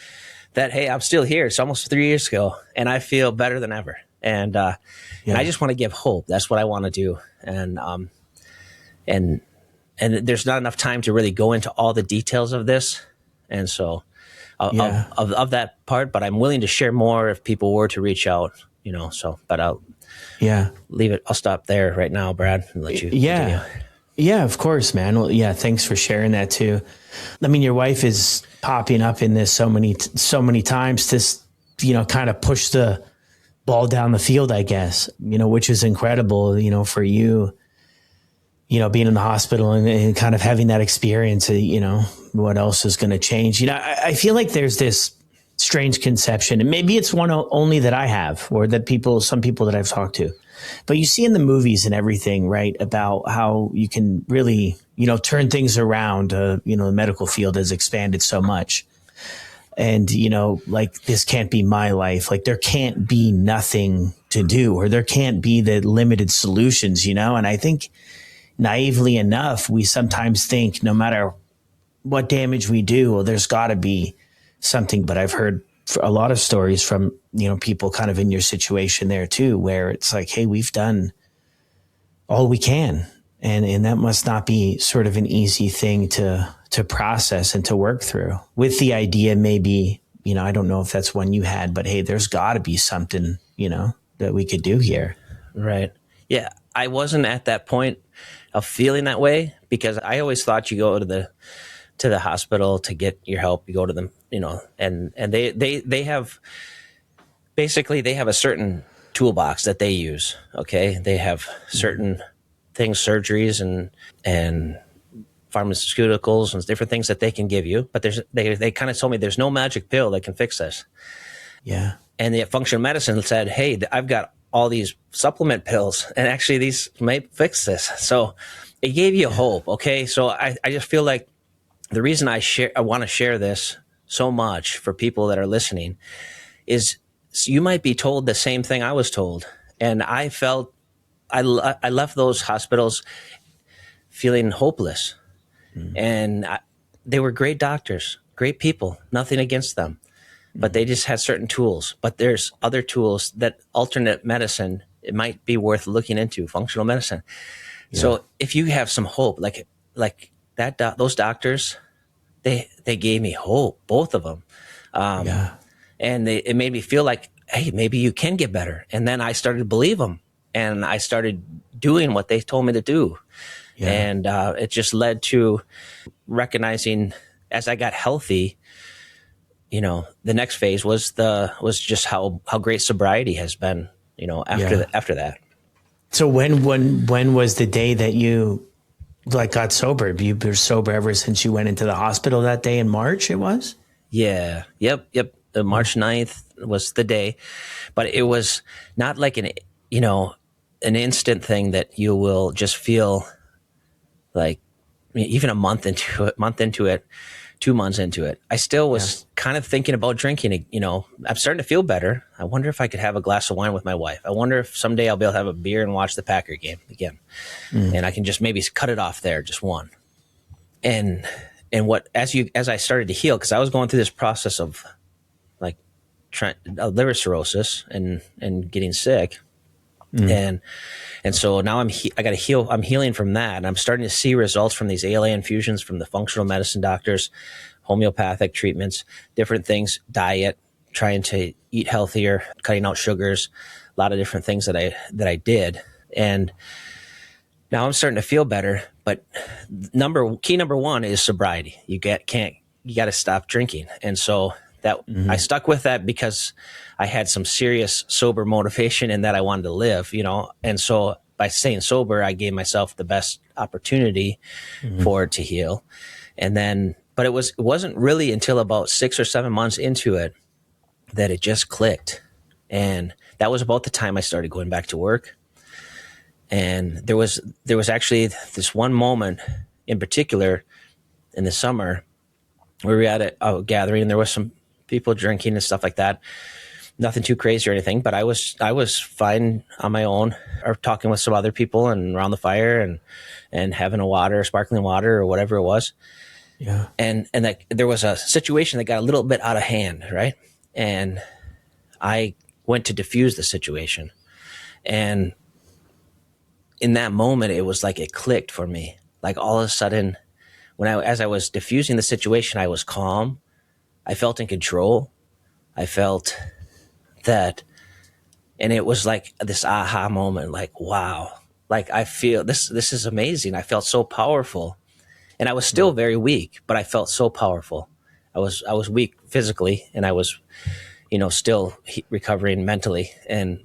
that, hey, I'm still here. It's almost 3 years ago, and I feel better than ever. And I just want to give hope. That's what I want to do. And there's not enough time to really go into all the details of this. And so of that part, but I'm willing to share more if people were to reach out, but I'll leave it. I'll stop there right now, Brad, and let you continue. Yeah, of course, man. Well, yeah. Thanks for sharing that too. I mean, your wife is popping up in this so many times to, kind of push the ball down the field, I guess, which is incredible, for you, being in the hospital and kind of having that experience, what else is going to change? I feel like there's this strange conception, and maybe it's one only that I have, or that some people that I've talked to, but you see in the movies and everything, right, about how you can really, turn things around. The medical field has expanded so much. And, like, this can't be my life. Like, there can't be nothing to do, or there can't be the limited solutions, and I think naively enough, we sometimes think no matter what damage we do, well, there's got to be something. But I've heard a lot of stories from, people kind of in your situation there too, where it's like, hey, we've done all we can. And that must not be sort of an easy thing to process and to work through, with the idea maybe, I don't know if that's one you had, but hey, there's got to be something, that we could do here. Right. Yeah. I wasn't at that point of feeling that way, because I always thought you go to the hospital to get your help. You go to them, and they have a certain toolbox that they use. Okay. They have certain things, surgeries and pharmaceuticals and different things that they can give you. But they kind of told me there's no magic pill that can fix this. Yeah. And the functional medicine said, hey, I've got all these supplement pills, and actually these may fix this. So it gave you hope. Okay. So I just feel like the reason I want to share this so much for people that are listening is you might be told the same thing I was told. And I felt, I left those hospitals feeling hopeless. And they were great doctors, great people, nothing against them. But they just had certain tools. But there's other tools that alternate medicine, it might be worth looking into, functional medicine. Yeah. So if you have some hope, like that, those doctors, they gave me hope, both of them. And it made me feel like, hey, maybe you can get better. And then I started to believe them, and I started doing what they told me to do. Yeah. And it just led to recognizing as I got healthy, the next phase was just how great sobriety has been, after that. So when was the day that you got sober? You were sober ever since you went into the hospital that day in March, it was? Yeah. Yep. March 9th was the day, but it was not like an instant thing that you will just feel like even a month into it, 2 months into it. I still was kind of thinking about drinking. I'm starting to feel better. I wonder if I could have a glass of wine with my wife. I wonder if someday I'll be able to have a beer and watch the Packer game again. And I can just maybe cut it off there, just one. And as I started to heal, because I was going through this process of liver cirrhosis and getting sick. And so now I got to heal. I'm healing from that. And I'm starting to see results from these ALA infusions from the functional medicine doctors, homeopathic treatments, different things, diet, trying to eat healthier, cutting out sugars, a lot of different things that I did. And now I'm starting to feel better. But key number one is sobriety. You got to stop drinking. And so that I stuck with that because I had some serious sober motivation in that I wanted to live, and so by staying sober, I gave myself the best opportunity for it to heal. And then, but it wasn't really until about 6 or 7 months into it that it just clicked. And that was about the time I started going back to work. And there was actually this one moment in particular in the summer where we had a gathering, and there was some people drinking and stuff like that. Nothing too crazy or anything, but I was fine on my own, or talking with some other people and around the fire and having sparkling water or whatever it was. Yeah. And that there was a situation that got a little bit out of hand, right? And I went to diffuse the situation. And in that moment, it was like it clicked for me. Like all of a sudden, as I was diffusing the situation, I was calm. I felt in control. I felt that, and it was like this aha moment, like, wow, like I feel this is amazing. I felt so powerful, and I was still very weak, but I felt so powerful. I was weak physically, and I was, still recovering mentally,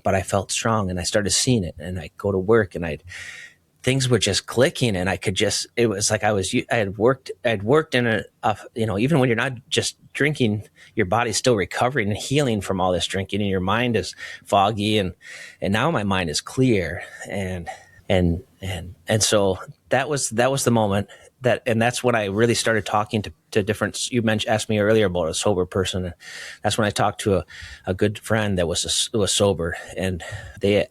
but I felt strong, and I started seeing it, and I go to work, and things were just clicking, and it was like I had worked in even when you're not just drinking, your body's still recovering and healing from all this drinking, and your mind is foggy, and now my mind is clear. And so that was the moment and that's when I really started talking to different, asked me earlier about a sober person. That's when I talked to a good friend that was sober, and they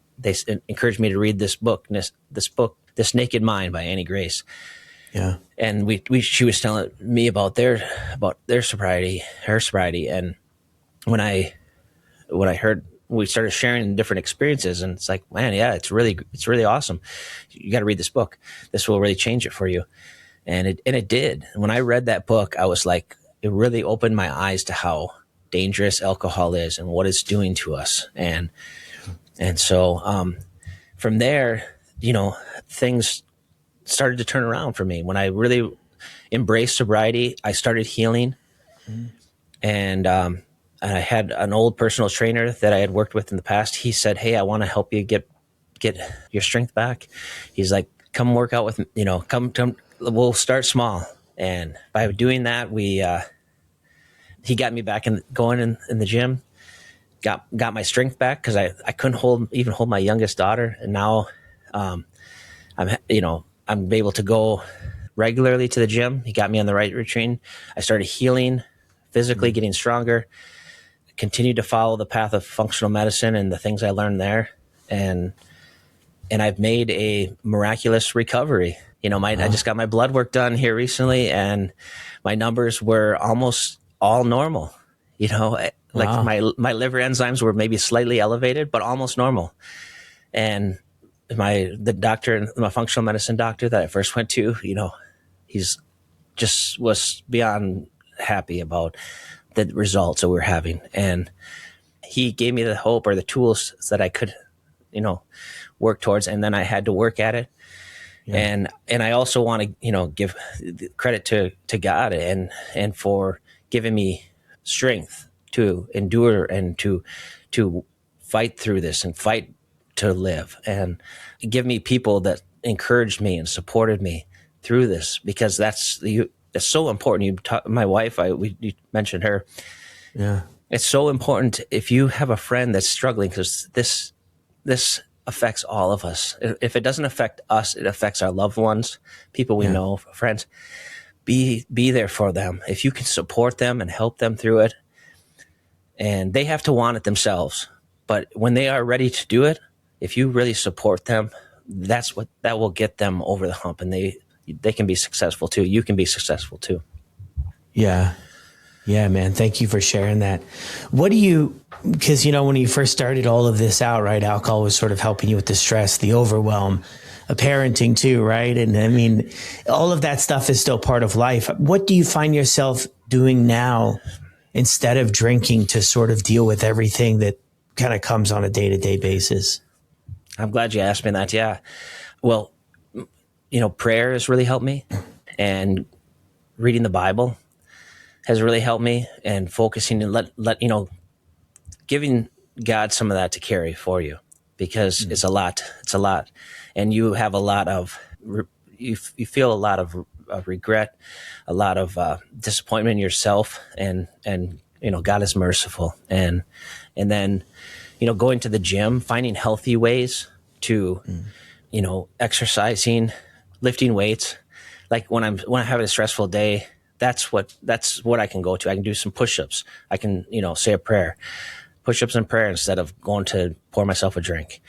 encouraged me to read this book, This Naked Mind by Annie Grace. Yeah. And she was telling me about her sobriety. And when I heard, we started sharing different experiences, and it's like, man, yeah, it's really awesome. You got to read this book. This will really change it for you. And it did. When I read that book, I was like, it really opened my eyes to how dangerous alcohol is and what it's doing to us. And so, from there, things started to turn around for me. When I really embraced sobriety, I started healing. And I had an old personal trainer that I had worked with in the past. He said, hey, I want to help you get your strength back. He's like, come work out with, we'll start small. And by doing that, he got me back going in the gym, got my strength back, because I couldn't even hold my youngest daughter. And now, I'm able to go regularly to the gym. He got me on the right routine. I started healing physically, getting stronger, continued to follow the path of functional medicine and the things I learned there. And I've made a miraculous recovery. I just got my blood work done here recently, and my numbers were almost all normal. My liver enzymes were maybe slightly elevated, but almost normal. And the doctor, my functional medicine doctor that I first went to, he's just was beyond happy about the results that we're having. And he gave me the hope, or the tools that I could, work towards. And then I had to work at it. Yeah. And I also want to, give credit to God and for giving me strength to endure and to fight through this and fight to live, and give me people that encouraged me and supported me through this, because that's so important. My wife, you mentioned her. Yeah. It's so important if you have a friend that's struggling, because this affects all of us. If it doesn't affect us, it affects our loved ones, people we know, friends. Be there for them. If you can support them and help them through it, and they have to want it themselves. But when they are ready to do it, if you really support them, that will get them over the hump, and they can be successful too. You can be successful too. Yeah. Yeah, man. Thank you for sharing that. Because, when you first started all of this out, right, alcohol was sort of helping you with the stress, the overwhelm, parenting too, right? And I mean, all of that stuff is still part of life. What do you find yourself doing now instead of drinking to sort of deal with everything that kind of comes on a day-to-day basis? I'm glad you asked me that. Yeah. Well, prayer has really helped me, and reading the Bible has really helped me, and focusing and giving God some of that to carry for you, because it's a lot. It's a lot. And you have a lot of, you feel a lot of regret, a lot of disappointment in yourself, and God is merciful. And then, going to the gym, finding healthy ways to, exercising, lifting weights. Like when I have a stressful day, that's what I can go to. I can do some push-ups. I can, say a prayer, push-ups and prayer, instead of going to pour myself a drink.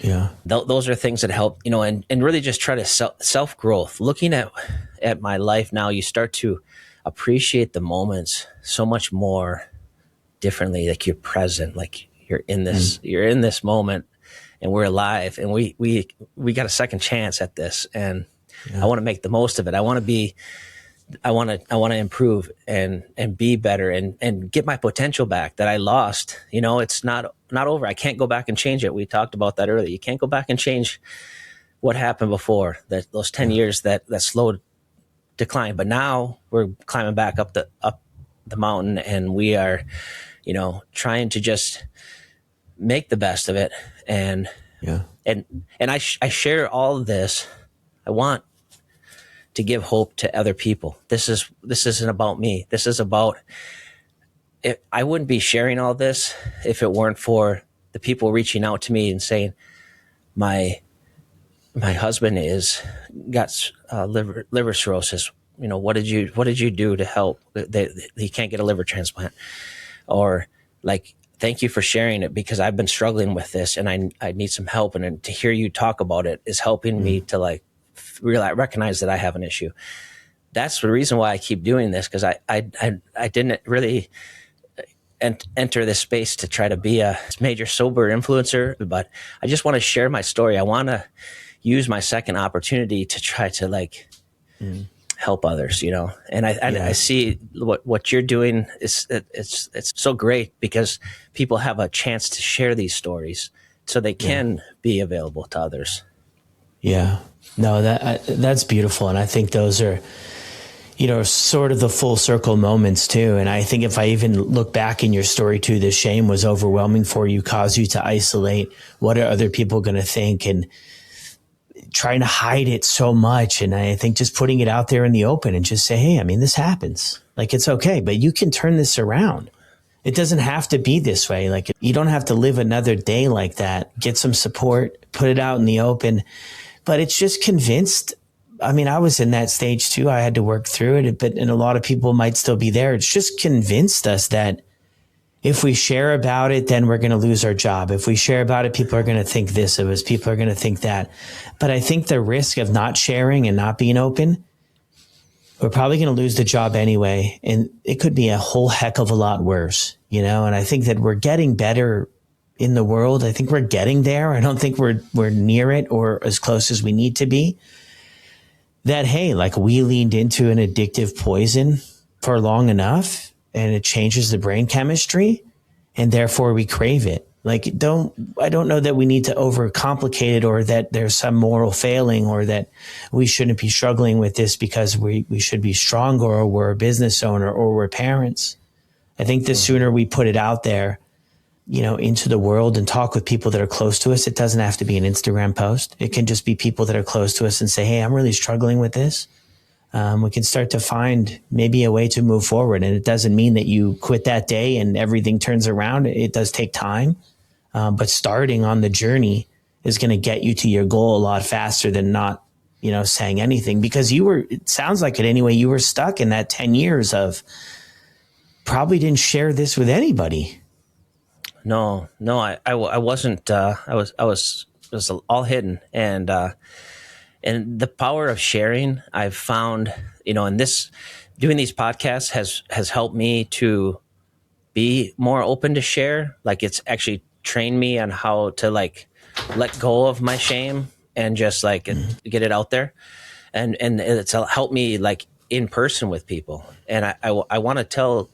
Yeah. Those are things that help, and really just try to self-growth. Looking at my life now, you start to appreciate the moments so much more differently. Like you're present, like you're in this moment, and we're alive, and we got a second chance at this. And I want to make the most of it. I want to improve and be better and get my potential back that I lost. It's not over. I can't go back and change it. We talked about that earlier. You can't go back and change what happened before, those 10 years that slowed decline. But now we're climbing back up the mountain, and we are, trying to just make the best of it. And I share all of this. I want to give hope to other people. This isn't about me. This is about, I wouldn't be sharing all this if it weren't for the people reaching out to me and saying, my husband got liver cirrhosis. What did you do to help? He can't get a liver transplant. Or like, thank you for sharing it, because I've been struggling with this and I need some help. And to hear you talk about it is helping me to recognize that I have an issue. That's the reason why I keep doing this, because I didn't really enter this space to try to be a major sober influencer, but I just want to share my story. I want to use my second opportunity to try to help others, and I see what you're doing it's so great, because people have a chance to share these stories so they can be available to others. Yeah, no, that's beautiful. And I think those are, sort of the full circle moments too. And I think if I even look back in your story too, the shame was overwhelming for you, caused you to isolate. What are other people going to think? And trying to hide it so much. And I think just putting it out there in the open and just say, hey, I mean, this happens. Like, it's okay, but you can turn this around. It doesn't have to be this way. Like, you don't have to live another day like that. Get some support, put it out in the open. But it's just convinced. I mean, I was in that stage too. I had to work through it, and a lot of people might still be there. It's just convinced us that if we share about it, then we're going to lose our job. If we share about it, people are going to think this of us. People are going to think that. But I think the risk of not sharing and not being open, we're probably going to lose the job anyway. And it could be a whole heck of a lot worse, you know? And I think that we're getting better in the world. I think we're getting there. I don't think we're near it or as close as we need to be. That, hey, like, we leaned into an addictive poison for long enough, and it changes the brain chemistry, and therefore we crave it. Like, I don't know that we need to overcomplicate it, or that there's some moral failing, or that we shouldn't be struggling with this because we should be stronger, or we're a business owner, or we're parents. I think the sooner we put it out there, you know, into the world and talk with people that are close to us. It doesn't have to be an Instagram post. It can just be people that are close to us and say, hey, I'm really struggling with this. We can start to find maybe a way to move forward. And it doesn't mean that you quit that day and everything turns around. It does take time. But starting on the journey is going to get you to your goal a lot faster than not, you know, saying anything, because it sounds like it anyway, you were stuck in that 10 years of probably didn't share this with anybody. No, I wasn't. I was all hidden, and the power of sharing, I've found, you know, and doing these podcasts has helped me to be more open to share. Like, it's actually trained me on how to, like, let go of my shame and just, like, get it out there, and it's helped me, like, in person with people. And I want to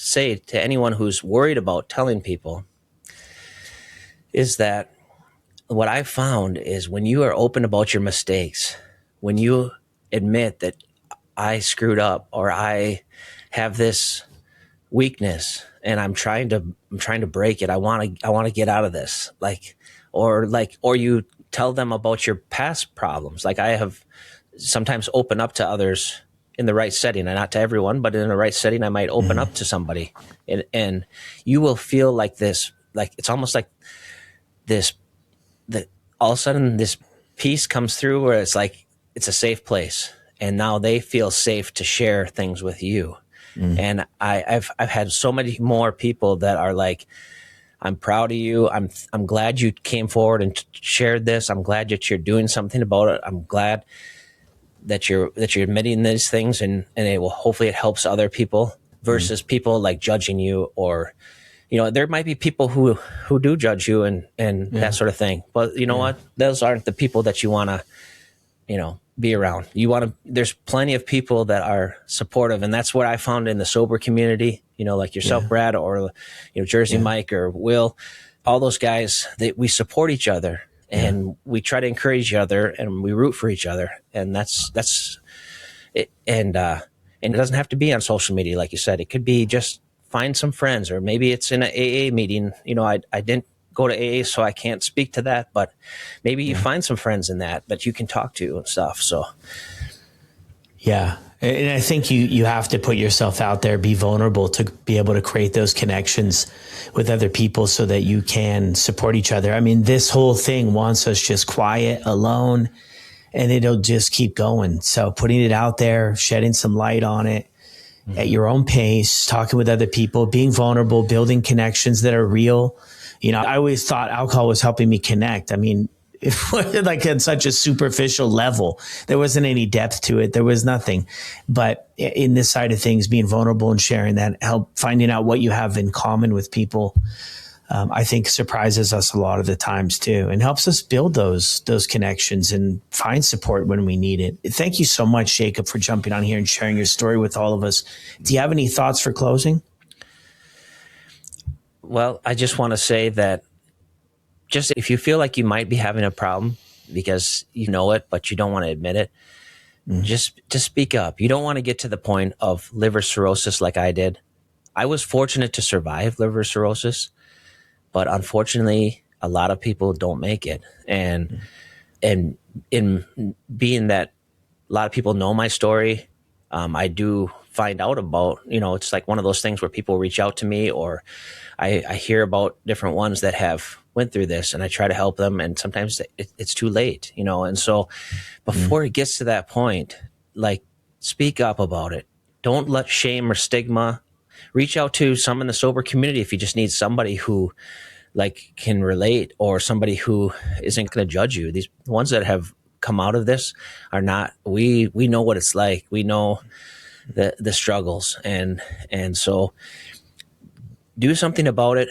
say to anyone who's worried about telling people is that what I found is when you are open about your mistakes, when you admit that I screwed up, or I have this weakness and I'm trying to break it. I want to get out of this. Or you tell them about your past problems. Like, I have sometimes opened up to others in the right setting, and not to everyone, but in the right setting, I might open up to somebody, and you will feel like this, like, it's almost like this, that all of a sudden this peace comes through where it's like, it's a safe place. And now they feel safe to share things with you. And I've had so many more people that are like, I'm proud of you. I'm glad you came forward and shared this. I'm glad that you're doing something about it. I'm glad that you're admitting these things, and hopefully it helps other people, versus people like judging you, or, you know, there might be people who do judge you and that sort of thing. But you know what? Those aren't the people that you want to, you know, be around. There's plenty of people that are supportive, and that's what I found in the sober community, you know, like yourself, Brad, or, you know, Jersey Mike or Will, all those guys, we support each other. And we try to encourage each other, and we root for each other. And that's it. And it doesn't have to be on social media, like you said. It could be just find some friends, or maybe it's in an AA meeting. You know, I didn't go to AA, so I can't speak to that, but maybe you find some friends in that you can talk to and stuff. So, yeah. And I think you have to put yourself out there, be vulnerable to be able to create those connections with other people so that you can support each other. I mean, this whole thing wants us just quiet, alone, and it'll just keep going. So putting it out there, shedding some light on it at your own pace, talking with other people, being vulnerable, building connections that are real. You know, I always thought alcohol was helping me connect. I mean, it was like at such a superficial level. There wasn't any depth to it. There was nothing. But in this side of things, being vulnerable and sharing that, finding out what you have in common with people, I think surprises us a lot of the times too, and helps us build those connections and find support when we need it. Thank you so much, Jacob, for jumping on here and sharing your story with all of us. Do you have any thoughts for closing? Well, I just want to say that just if you feel like you might be having a problem because you know it, but you don't want to admit it, just speak up. You don't want to get to the point of liver cirrhosis like I did. I was fortunate to survive liver cirrhosis, but unfortunately, a lot of people don't make it. And and in being that a lot of people know my story, I do find out about, it's like one of those things where people reach out to me, or I hear about different ones that have went through this, and I try to help them. And sometimes it's too late, and so before it gets to that point, like, speak up about it. Don't let shame or stigma. Reach out to some in the sober community if you just need somebody who like can relate, or somebody who isn't going to judge you. These ones that have come out of this are not, we know what it's like. We know the struggles. And so do something about it.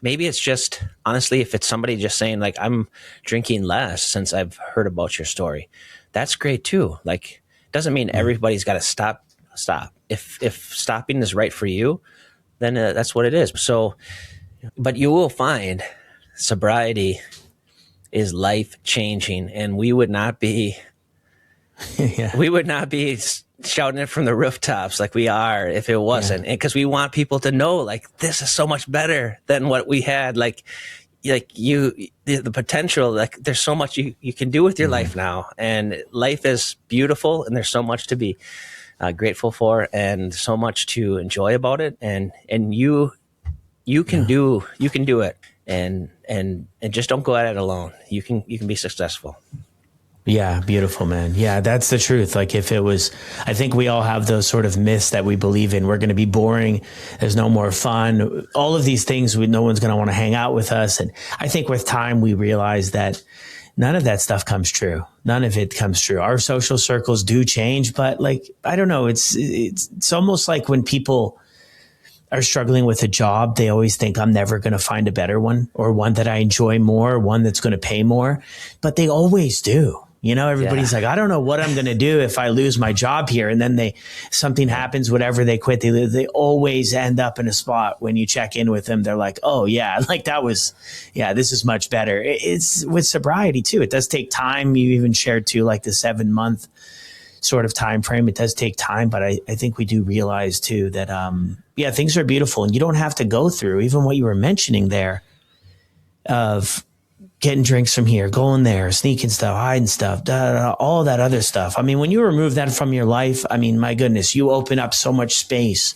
Maybe it's just, honestly, if it's somebody just saying like, I'm drinking less since I've heard about your story, that's great too. Like, doesn't mean everybody's got to stop. If stopping is right for you, then that's what it is. So, but you will find sobriety is life changing, and we would not be shouting it from the rooftops like we are if it wasn't. Because we want people to know, like, this is so much better than what we had. Like the potential, like, there's so much you can do with your life now, and life is beautiful, and there's so much to be grateful for, and so much to enjoy about it. And you can do it, and just don't go at it alone. You can be successful. Yeah. Beautiful, man. Yeah. That's the truth. Like, if it was, I think we all have those sort of myths that we believe in. We're going to be boring. There's no more fun. All of these things, no one's going to want to hang out with us. And I think with time, we realize that none of that stuff comes true. None of it comes true. Our social circles do change, but like, I don't know. It's almost like when people are struggling with a job, they always think, I'm never going to find a better one, or one that I enjoy more, or one that's going to pay more. But they always do. Everybody's like, I don't know what I'm going to do if I lose my job here. And then something happens, whatever, they quit. They always end up in a spot when you check in with them. They're like, oh yeah, like this is much better. It's with sobriety too. It does take time. You even shared too, like the 7-month sort of time frame. It does take time, but I think we do realize too that, things are beautiful, and you don't have to go through even what you were mentioning there of getting drinks from here, going there, sneaking stuff, hiding stuff, all that other stuff. I mean, when you remove that from your life, I mean, my goodness, you open up so much space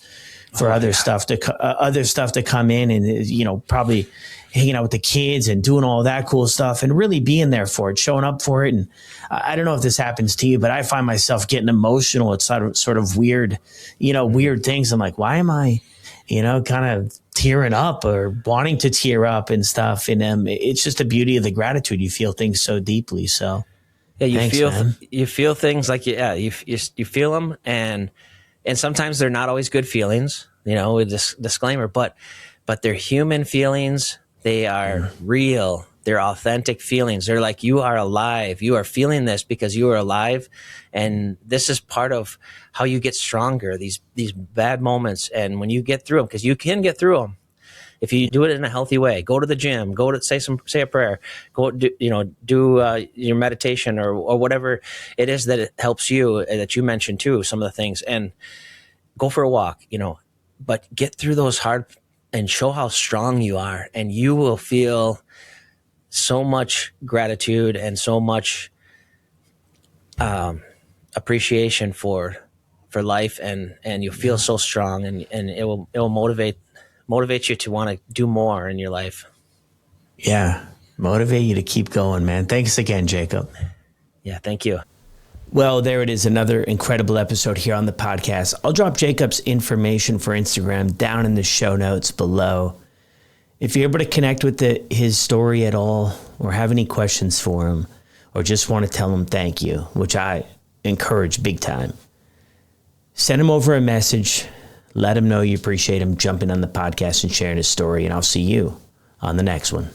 for other stuff to come in, and, probably hanging out with the kids and doing all that cool stuff, and really being there for it, showing up for it. And I don't know if this happens to you, but I find myself getting emotional. It's sort of weird, weird things. I'm like, why am I, kind of tearing up or wanting to tear up and stuff. And it's just the beauty of the gratitude. You feel things so deeply. So yeah, you feel things like, you feel them, and sometimes they're not always good feelings, with this disclaimer, but they're human feelings. They are real. They're authentic feelings. They're like, you are alive. You are feeling this because you are alive. And this is part of how you get stronger, these bad moments. And when you get through them, because you can get through them, if you do it in a healthy way, go to the gym, go to say a prayer, go do your meditation or whatever it is that it helps you, that you mentioned too, some of the things, and go for a walk, but get through those hard and show how strong you are, and you will feel so much gratitude and so much appreciation for life, and you'll feel so strong, and it will motivate you to want to do more in your life. Yeah. Motivate you to keep going, man. Thanks again, Jacob. Yeah. Thank you. Well, there it is. Another incredible episode here on the podcast. I'll drop Jacob's information for Instagram down in the show notes below. If you're able to connect with his story at all, or have any questions for him, or just want to tell him thank you, which I encourage big time, send him over a message. Let him know you appreciate him jumping on the podcast and sharing his story. And I'll see you on the next one.